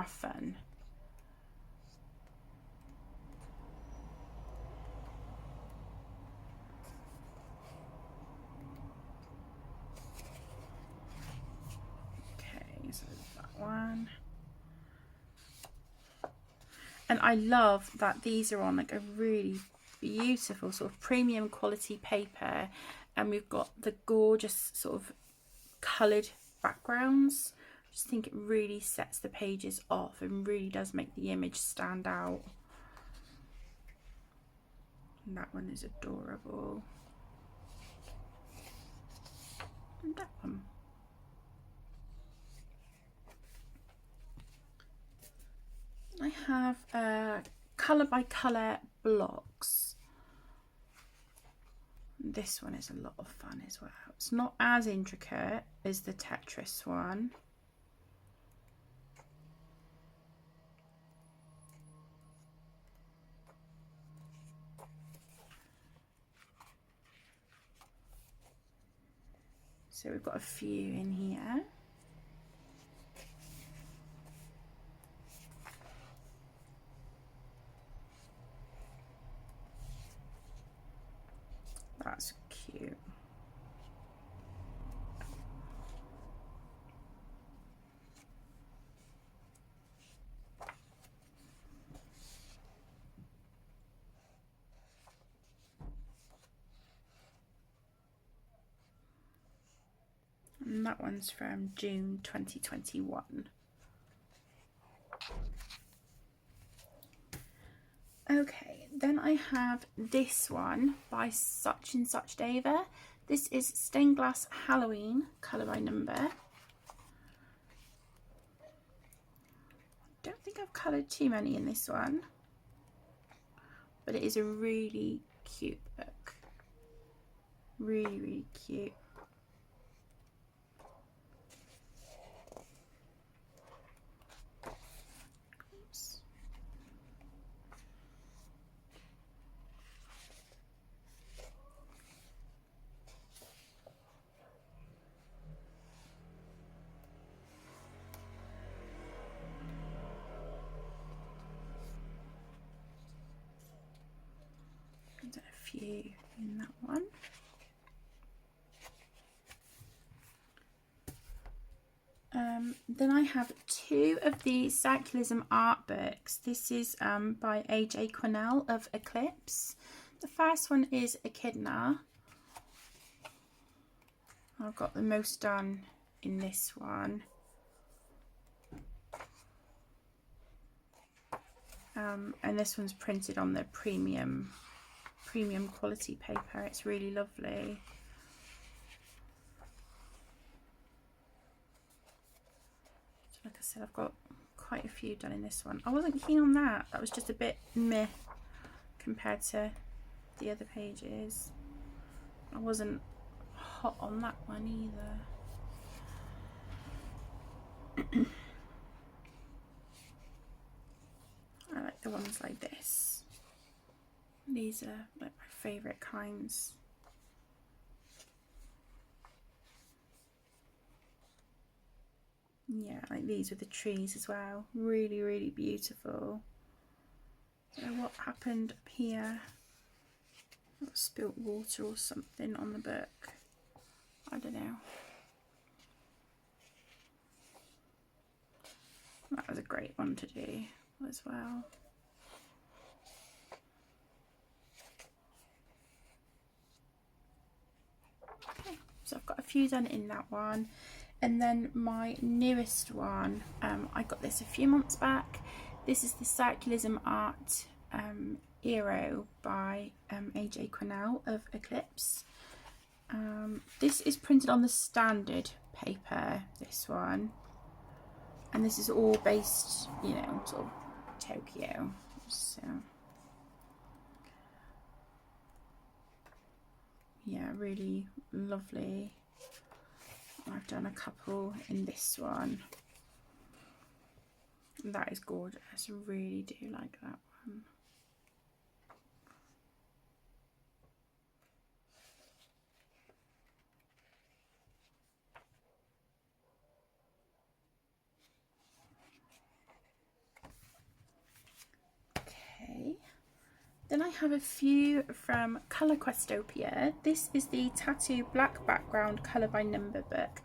fun. Okay, so there's that one. And I love that these are on like a really beautiful sort of premium quality paper, and we've got the gorgeous sort of coloured backgrounds. I just think it really sets the pages off and really does make the image stand out. And that one is adorable. And that one. I have colour by colour blocks. This one is a lot of fun as well. It's not as intricate as the Tetris one. So we've got a few in here. That's cute. And that one's from June 2021. Okay, then I have this one by Such and Such Deva. This is Stained Glass Halloween, colour by number. Don't think I've coloured too many in this one, but it is a really cute book. Really, really cute. Oops. I've done a few in that one. Then I have two of the Circulism art books. This is by AJ Quinnell of Eclipse. The first one is Echidna. I've got the most done in this one. And this one's printed on the premium quality paper. It's really lovely. Like I said, I've got quite a few done in this one. I wasn't keen on that. That was just a bit meh compared to the other pages. I wasn't hot on that one either. I like the ones like this. These are like my favourite kinds. Yeah, like these with the trees as well. Really, really beautiful. I don't know what happened up here. I spilt water or something on the book. I don't know. That was a great one to do as well. Okay, so I've got a few done in that one. And then my newest one, I got this a few months back. This is the Circulism Art Eero by AJ Quinnell of Eclipse. This is printed on the standard paper, this one. And this is all based, you know, sort of Tokyo. So, yeah, really lovely. I've done a couple in this one. That is gorgeous. I really do like that one. Then I have a few from Colour Questopia. This is the Tattoo Black Background Colour by Number book.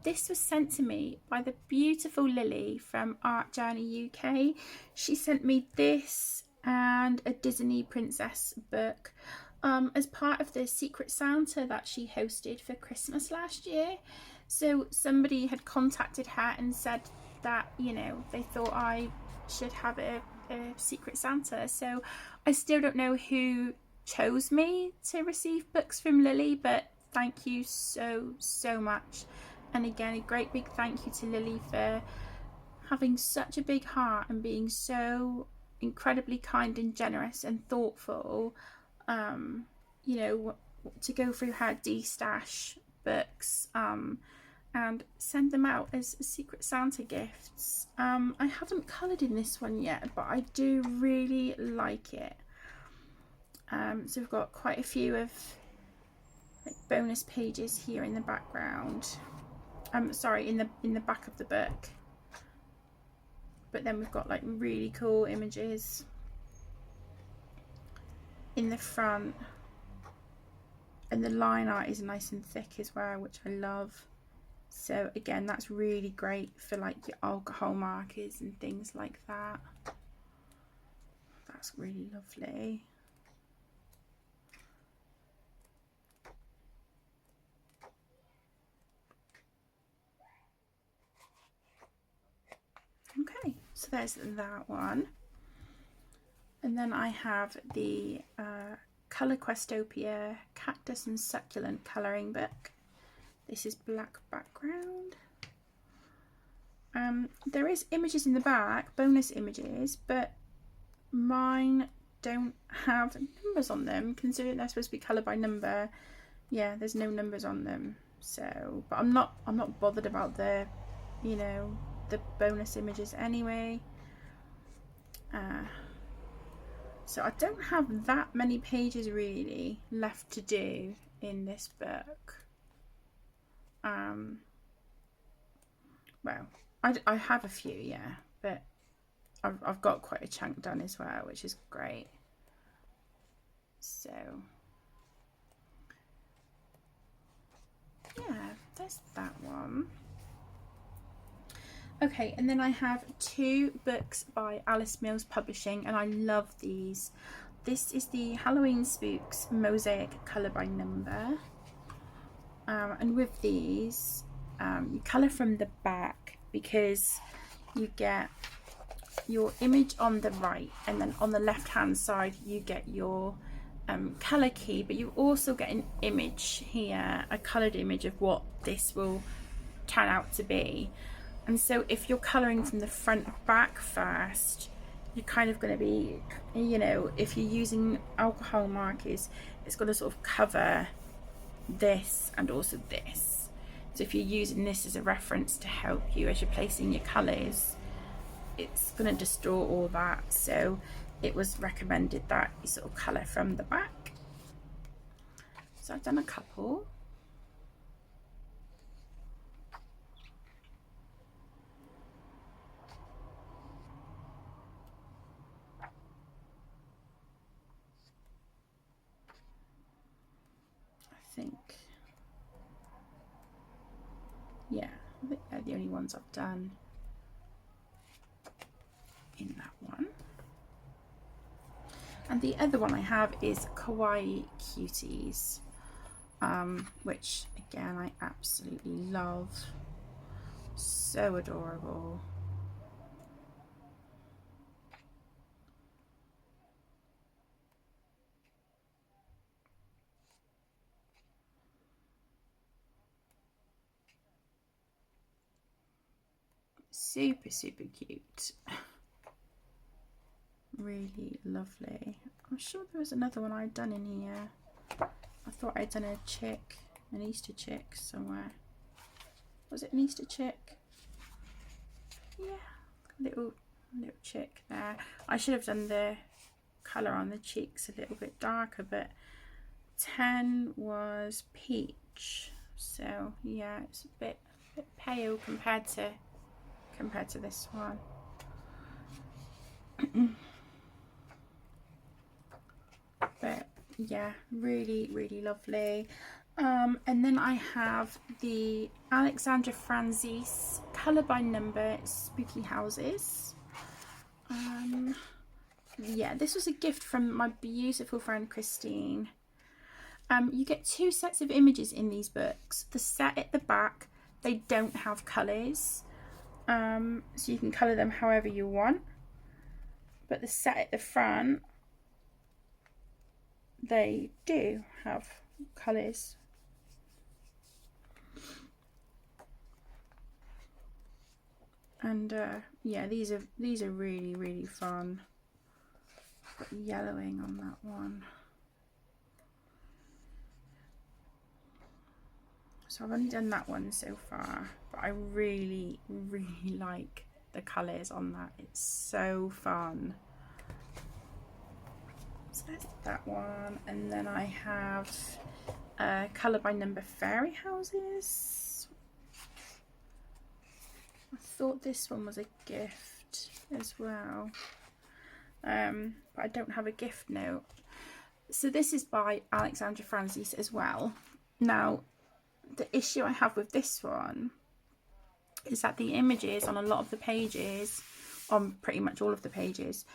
This was sent to me by the beautiful Lily from Art Journey UK. She sent me this and a Disney Princess book as part of the Secret Santa that she hosted for Christmas last year. So somebody had contacted her and said that, you know, they thought I should have a Secret Santa. So I still don't know who chose me to receive books from Lily, but thank you so much. And again, a great big thank you to Lily for having such a big heart and being so incredibly kind and generous and thoughtful, you know, to go through her D-stash books and send them out as Secret Santa gifts. I haven't coloured in this one yet, but I do really like it. So we've got quite a few of like bonus pages here in the background. Sorry, in the back of the book. But then we've got like really cool images in the front, and the line art is nice and thick as well, which I love. So again, that's really great for like your alcohol markers and things like that. That's really lovely. Okay, so there's that one. And then I have the Colour Questopia Cactus and Succulent colouring book. This is black background. There is images in the back, bonus images, but mine don't have numbers on them, considering they're supposed to be colour by number. Yeah, there's no numbers on them. So, but I'm not bothered about the, you know, the bonus images anyway. So I don't have that many pages really left to do in this book. Well, I have a few, yeah, but I've got quite a chunk done as well, which is great. So yeah, there's that one. Okay, and then I have two books by Alice Mills Publishing, and I love these. This is the Halloween Spooks Mosaic Colour by Number. And with these, you colour from the back because you get your image on the right, and then on the left hand side you get your colour key, but you also get an image here, a coloured image of what this will turn out to be. And so if you're colouring from the front back first, you're kind of going to be, you know, if you're using alcohol markers, it's going to sort of cover this and also this. So if you're using this as a reference to help you as you're placing your colours, it's going to distort all that. So it was recommended that you sort of colour from the back. So I've done a couple. I think, yeah, I think they're the only ones I've done in that one. And the other one I have is Kawaii Cuties, which again I absolutely love. So adorable. Super cute. Really lovely. I'm sure there was another one I'd done in here. I thought I'd done a chick, an Easter chick somewhere. Was it an Easter chick? Yeah, little chick there. I should have done the colour on the cheeks a little bit darker, but 10 was peach. So yeah, it's a bit pale compared to this one. yeah, really, really lovely. And then I have the Alexandra Franzese Colour by Number Spooky Houses. Yeah, this was a gift from my beautiful friend Christine. You get 2 sets of images in these books. The set at the back, they don't have colours, so you can colour them however you want. But the set at the front, they do have colours. And yeah, these are really, really fun. Got yellowing on that one. So I've only done that one so far, but I really, really like the colours on that. It's so fun. So that's that one. And then I have Colour by Number Fairy Houses. I thought this one was a gift as well, but I don't have a gift note. So this is by Alexandra Franzese as well. Now, the issue I have with this one is that the images on a lot of the pages, on pretty much all of the pages,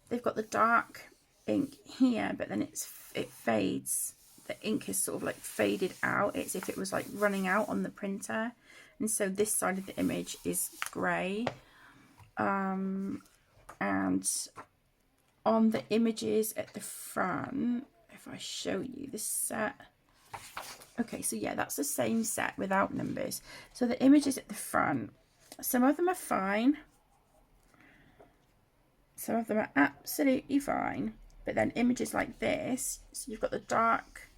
they've got the dark ink here, but then it fades. The ink is sort of like faded out. It's if it was like running out on the printer. And so this side of the image is grey. And on the images at the front, if I show you this set, okay, so yeah, that's the same set without numbers. So the images at the front, some of them are fine, some of them are absolutely fine, but then images like this, so you've got the dark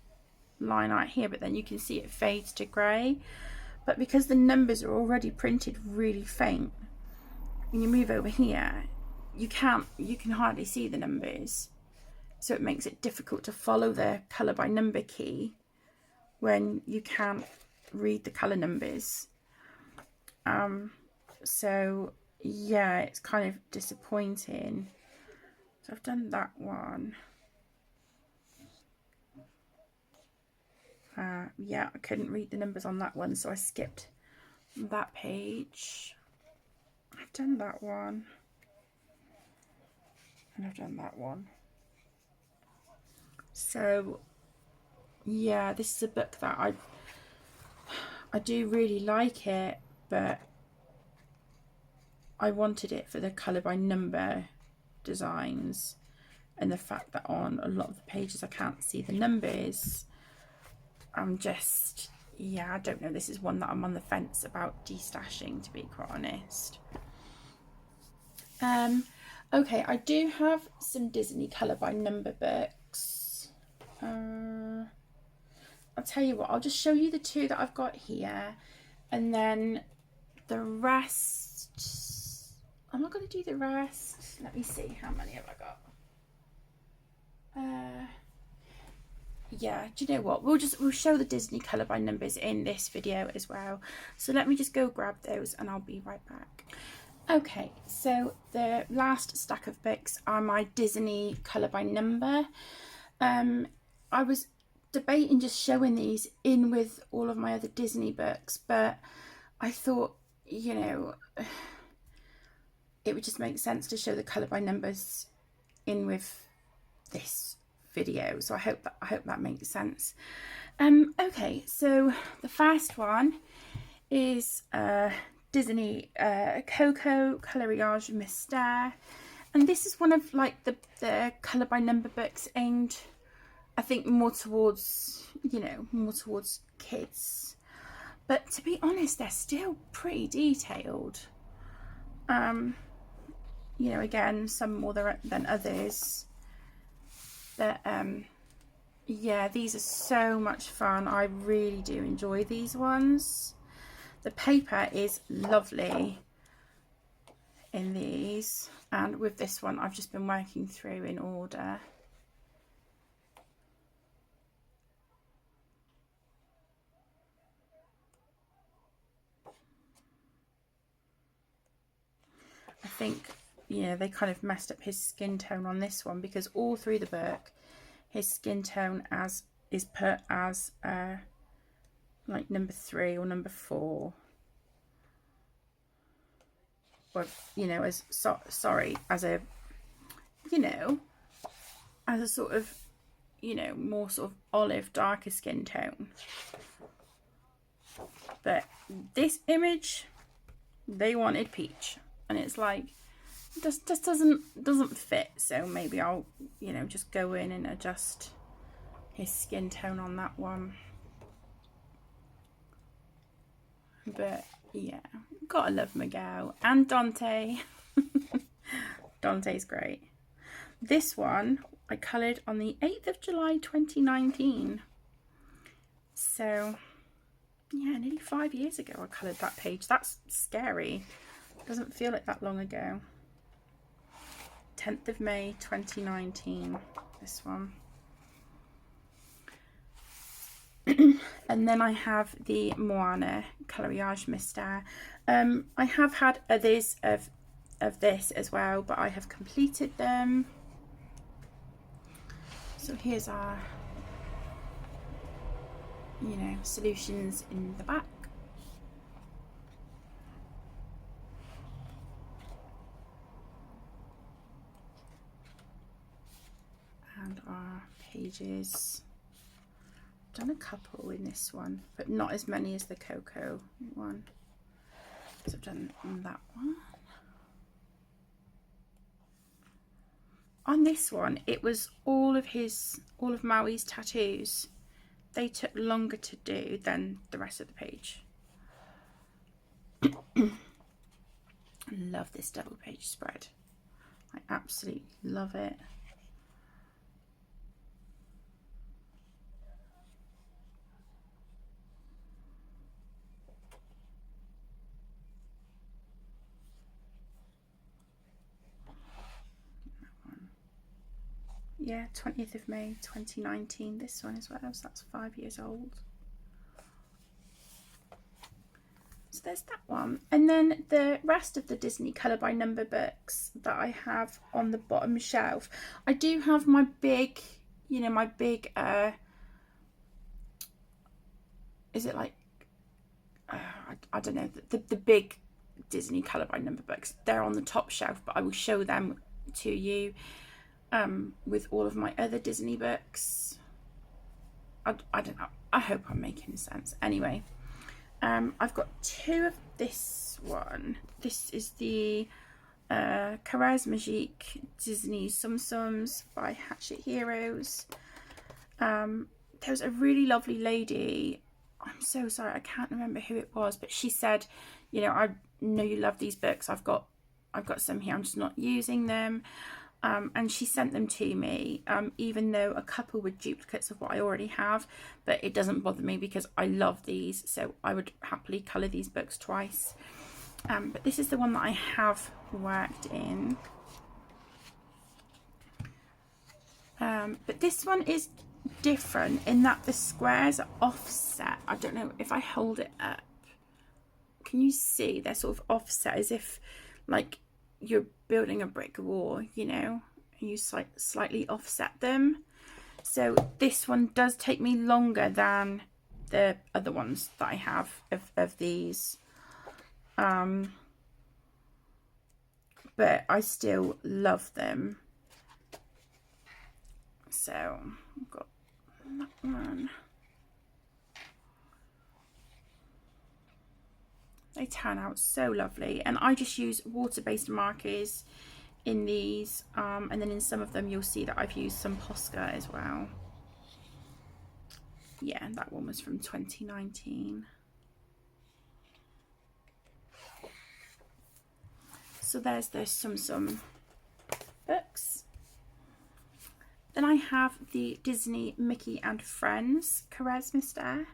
line out here, but then you can see it fades to grey. But because the numbers are already printed really faint, when you move over here, you can hardly see the numbers, so it makes it difficult to follow the colour by number key when you can't read the colour numbers. So yeah, it's kind of disappointing. So I've done that one. Yeah, I couldn't read the numbers on that one, so I skipped that page. I've done that one. And I've done that one. So yeah, this is a book that I do really like it, but I wanted it for the colour by number designs, and the fact that on a lot of the pages I can't see the numbers. I'm just, yeah, I don't know. This is one that I'm on the fence about destashing, to be quite honest. Okay, I do have some Disney colour by number books. I'll tell you what, I'll just show you the 2 that I've got here, and then the rest, I'm not going to do the rest. Let me see, how many have I got? Yeah, do you know what, we'll show the Disney colour by numbers in this video as well. So let me just go grab those and I'll be right back. Okay, so the last stack of books are my Disney colour by number. I was debating just showing these in with all of my other Disney books, but I thought, you know, it would just make sense to show the colour by numbers in with this video. So I hope that makes sense. Okay, so the first one is Disney Coco Coloriage Mystère, and this is one of like the colour by number books aimed, I think, more towards, you know, more towards kids. But to be honest, they're still pretty detailed. You know, again, some more than others. But yeah, these are so much fun. I really do enjoy these ones. The paper is lovely in these, and with this one I've just been working through in order. I think, you know, they kind of messed up his skin tone on this one, because all through the book his skin tone as is put as like number 3 or number 4, or you know, as sorry, as a, you know, as a sort of, you know, more sort of olive, darker skin tone. But this image, they wanted peach, and it's like, just doesn't fit. So maybe I'll, you know, just go in and adjust his skin tone on that one. But yeah, gotta love Miguel and Dante. Dante's great. This one I coloured on the 8th of July 2019. So yeah, nearly 5 years ago I coloured that page. That's scary. Doesn't feel like that long ago. 10th of May 2019, this one. And then I have the Moana Coloriage Mystère. I have had others of this as well, but I have completed them. So here's our, you know, solutions in the back. And our pages. Done a couple in this one, but not as many as the Coco one. So I've done that one. On this one, it was all of Maui's tattoos. They took longer to do than the rest of the page. I love this double page spread. I absolutely love it. Yeah, 20th of May 2019, this one as well, so that's 5 years old. So there's that one. And then the rest of the Disney Colour by Number books that I have on the bottom shelf. I do have my big, you know, my big, is it like, I don't know, the big Disney Colour by Number books. They're on the top shelf, but I will show them to you. With all of my other Disney books. I don't know, I hope I'm making sense. Anyway, I've got 2 of this one. This is the Carrez Magique Disney Tsum Tsums by Hatchet Heroes. There was a really lovely lady, I'm so sorry, I can't remember who it was, but she said, you know, I know you love these books, I've got some here, I'm just not using them. And she sent them to me, even though a couple were duplicates of what I already have, but it doesn't bother me because I love these, so I would happily colour these books twice. But this is the one that I have worked in. But this one is different in that the squares are offset. I don't know if I hold it up. Can you see? They're sort of offset as if like you're building a brick wall, you know, and you slightly offset them. So this one does take me longer than the other ones that I have of these. But I still love them. So I've got that one. They turn out so lovely, and I just use water-based markers in these, and then in some of them you'll see that I've used some Posca as well. Yeah, that one was from 2019. So there's the Tsum Tsum books. Then I have the Disney Mickey and Friends Carrez Mystère.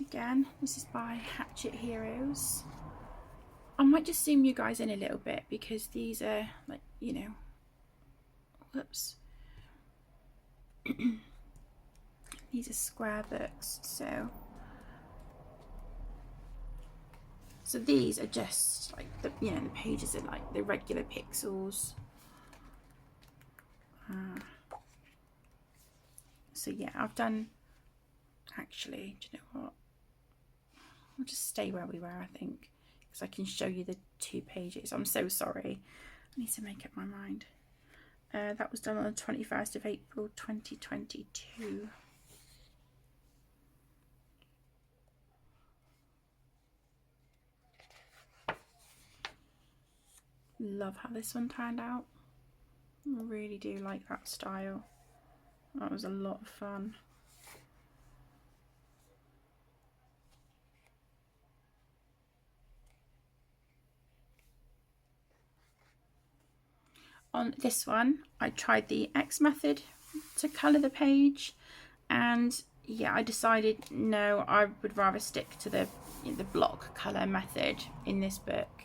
Again, this is by Hatchet Heroes. I might just zoom you guys in a little bit because these are like, you know, whoops. These are square books, so these are just like the, you know, the pages are like the regular pixels. So yeah, I've done, actually, do you know what? We'll just stay where we were, I think, because I can show you the 2 pages. I'm so sorry. I need to make up my mind. That was done on the 21st of April 2022. Love how this one turned out. I really do like that style. That was a lot of fun. On this one, I tried the X method to colour the page, and yeah, I decided no, I would rather stick to the block colour method in this book,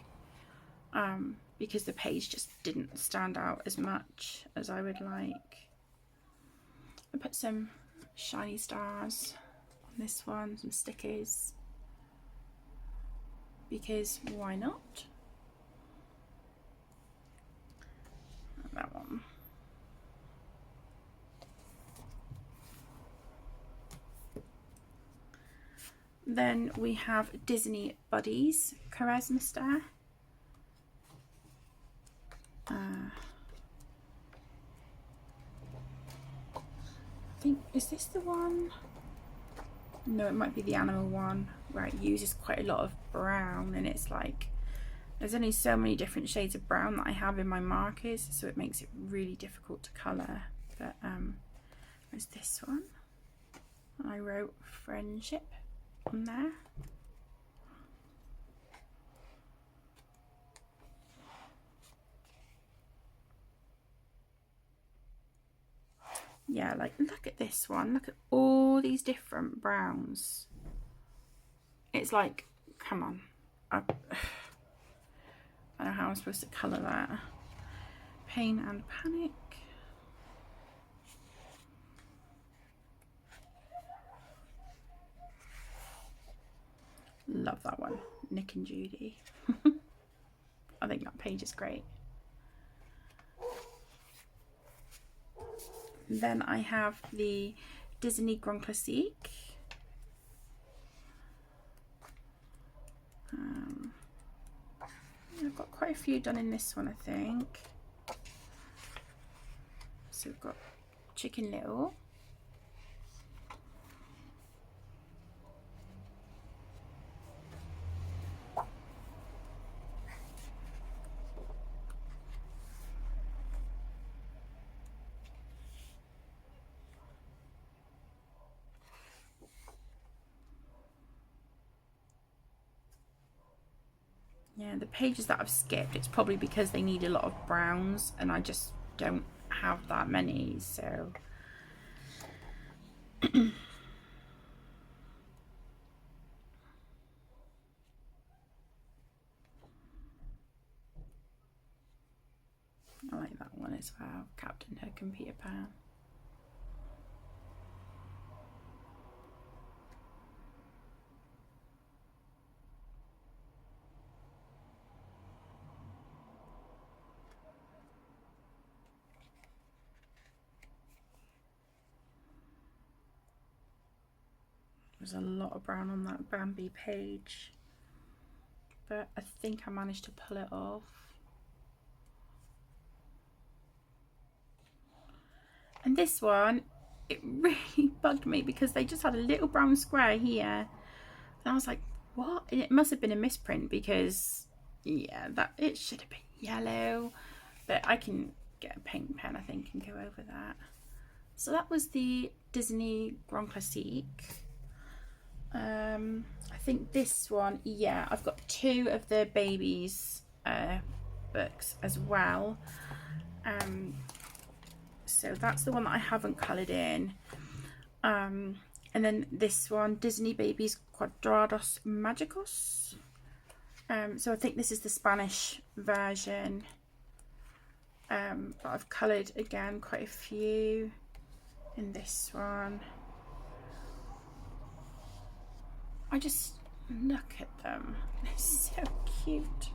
because the page just didn't stand out as much as I would like. I put some shiny stars on this one, some stickers, because why not? That one. Then we have Disney Buddies Charisma Star. I think, is this the one? No, it might be the animal one, where it uses quite a lot of brown, and it's like, there's only so many different shades of brown that I have in my markers, so it makes it really difficult to colour. But there's this one. I wrote friendship on there. Yeah, like, look at this one. Look at all these different browns. It's like, come on. I don't know how I'm supposed to colour that. Pain and Panic. Love that one. Nick and Judy. I think that page is great. Then I have the Disney Grand Classique. I've got quite a few done in this one, I think. So we've got Chicken Little. Yeah, the pages that I've skipped, it's probably because they need a lot of browns and I just don't have that many, so I like that one as well, Captain Hook and Peter Pan. There's a lot of brown on that Bambi page, but I think I managed to pull it off. And this one, it really bugged me because they just had a little brown square here. And I was like, what? And it must have been a misprint because, yeah, that it should have been yellow. But I can get a paint pen, I think, and go over that. So that was the Disney Grand Classique. I think this one, yeah, I've got 2 of the babies books as well. So that's the one that I haven't coloured in. And then this one, Disney Babies Cuadrados Mágicos. So I think this is the Spanish version. But I've coloured again quite a few in this one. I just look at them, they're so cute.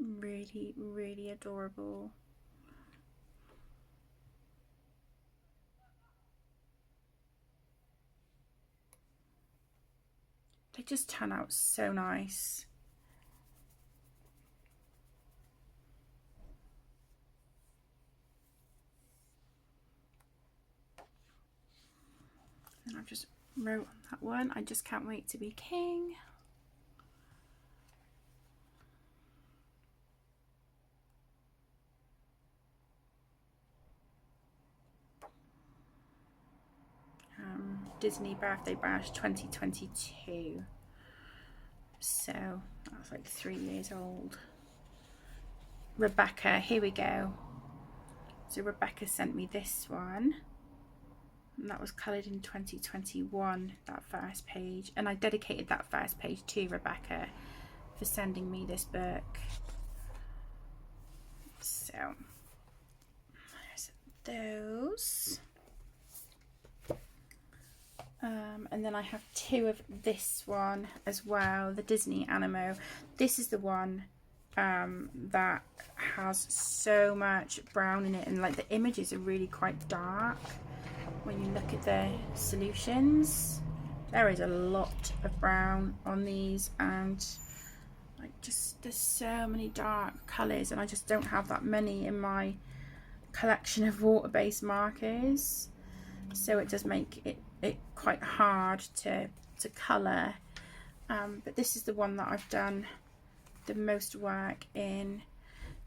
Really, really adorable. They just turn out so nice. And I've just wrote on that one, I just can't wait to be king. Disney Birthday Bash 2022. So that's like 3 years old. Rebecca, here we go. So Rebecca sent me this one. And that was coloured in 2021, that first page. And I dedicated that first page to Rebecca for sending me this book. So there's those. And then I have 2 of this one as well, the Disney Animo. This is the one that has so much brown in it, and like the images are really quite dark when you look at the solutions. There is a lot of brown on these, and like just there's so many dark colours, and I just don't have that many in my collection of water-based markers, so it does make it quite hard to colour. But this is the one that I've done the most work in.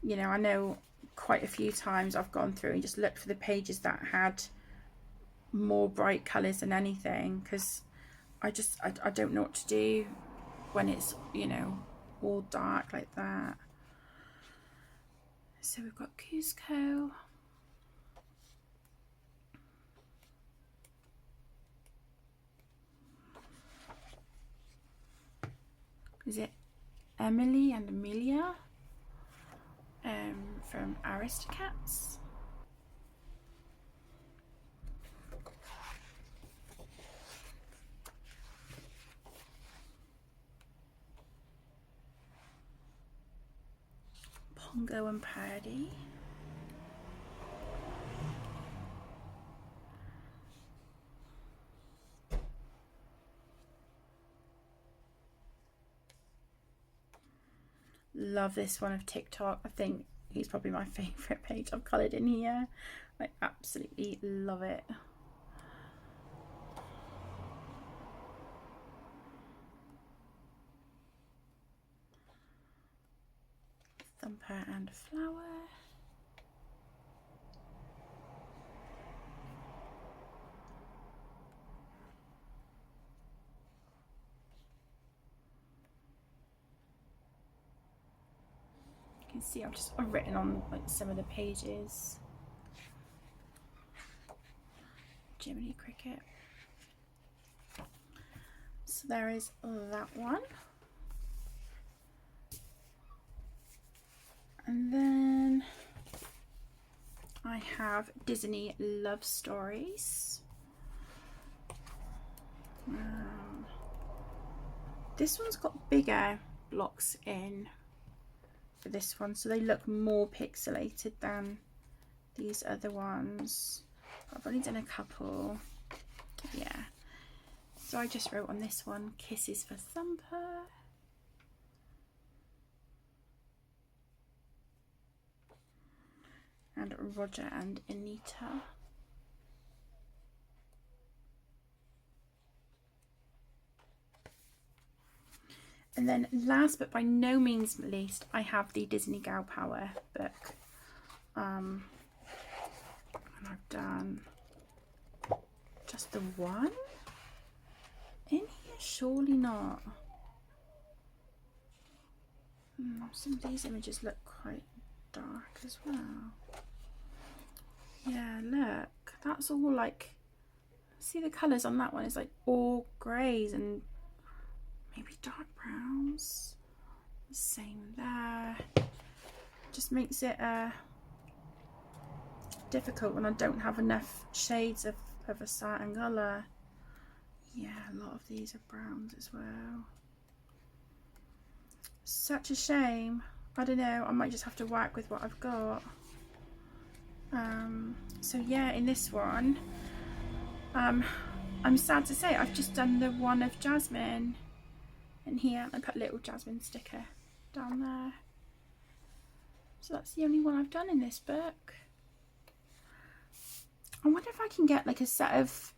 You know, I know quite a few times I've gone through and just looked for the pages that had more bright colours than anything, because I don't know what to do when it's, you know, all dark like that. So we've got Kuzco. Is it Emily and Amelia from Aristocats? Pongo and Purdy. Love this one of TikTok. I think he's probably my favourite page I've coloured in here. I absolutely love it. Thumper and Flower. You can see I've written on like some of the pages. Jiminy Cricket. So there is that one. And then I have Disney Love Stories. This one's got bigger blocks in for this one, so they look more pixelated than these other ones. I've only done a couple. Yeah. So I just wrote on this one, Kisses for Thumper. And Roger and Anita. And then last but by no means least, I have the Disney Gal Power book. And I've done just the one in here? Surely not. Some of these images look quite dark as well. Yeah, look, that's all like, see the colours on that one is like all greys and maybe dark browns. Same there. Just makes it difficult when I don't have enough shades of a certain colour. Yeah, a lot of these are browns as well. Such a shame. I don't know, I might just have to work with what I've got. So yeah, in this one, I'm sad to say I've just done the one of Jasmine. And here I put a little Jasmine sticker down there. So that's the only one I've done in this book. I wonder if I can get like a set of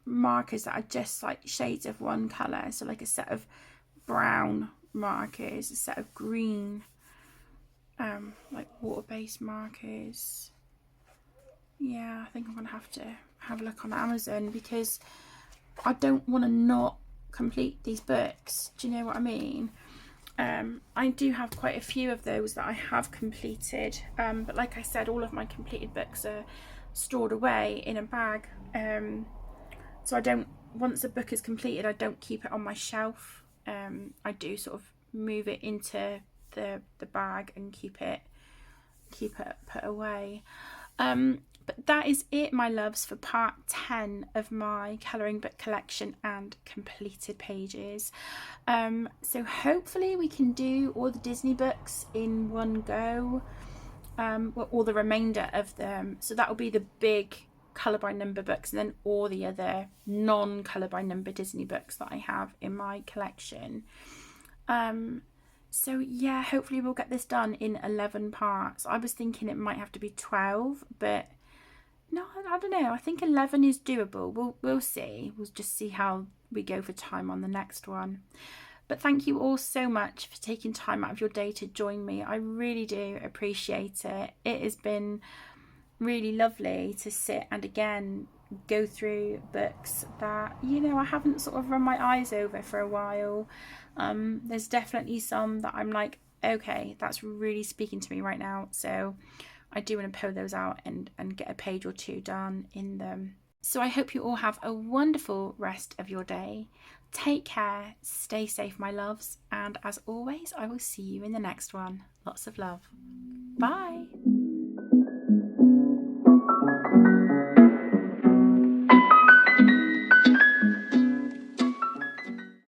markers that are just like shades of one colour. So like a set of brown markers, a set of green, like water-based markers. Yeah, I think I'm gonna have to have a look on Amazon because I don't want to not complete these books. Do you know what I mean? I do have quite a few of those that I have completed, but like I said, all of my completed books are stored away in a bag, so I don't, once a book is completed, I don't keep it on my shelf. I do sort of move it into the bag and keep it put away. But that is it, my loves, for part 10 of my colouring book collection and completed pages. So hopefully we can do all the Disney books in one go, or the remainder of them. So that will be the big colour by number books, and then all the other non-colour by number Disney books that I have in my collection. So yeah, hopefully we'll get this done in 11 parts. I was thinking it might have to be 12, but no, I don't know. I think 11 is doable. We'll see. We'll just see how we go for time on the next one. But thank you all so much for taking time out of your day to join me. I really do appreciate it. It has been really lovely to sit and again go through books that, you know, I haven't sort of run my eyes over for a while. There's definitely some that I'm like, okay, that's really speaking to me right now. So I do want to pull those out and get a page or two done in them. So I hope you all have a wonderful rest of your day. Take care, stay safe, my loves, and as always, I will see you in the next one. Lots of love. Bye.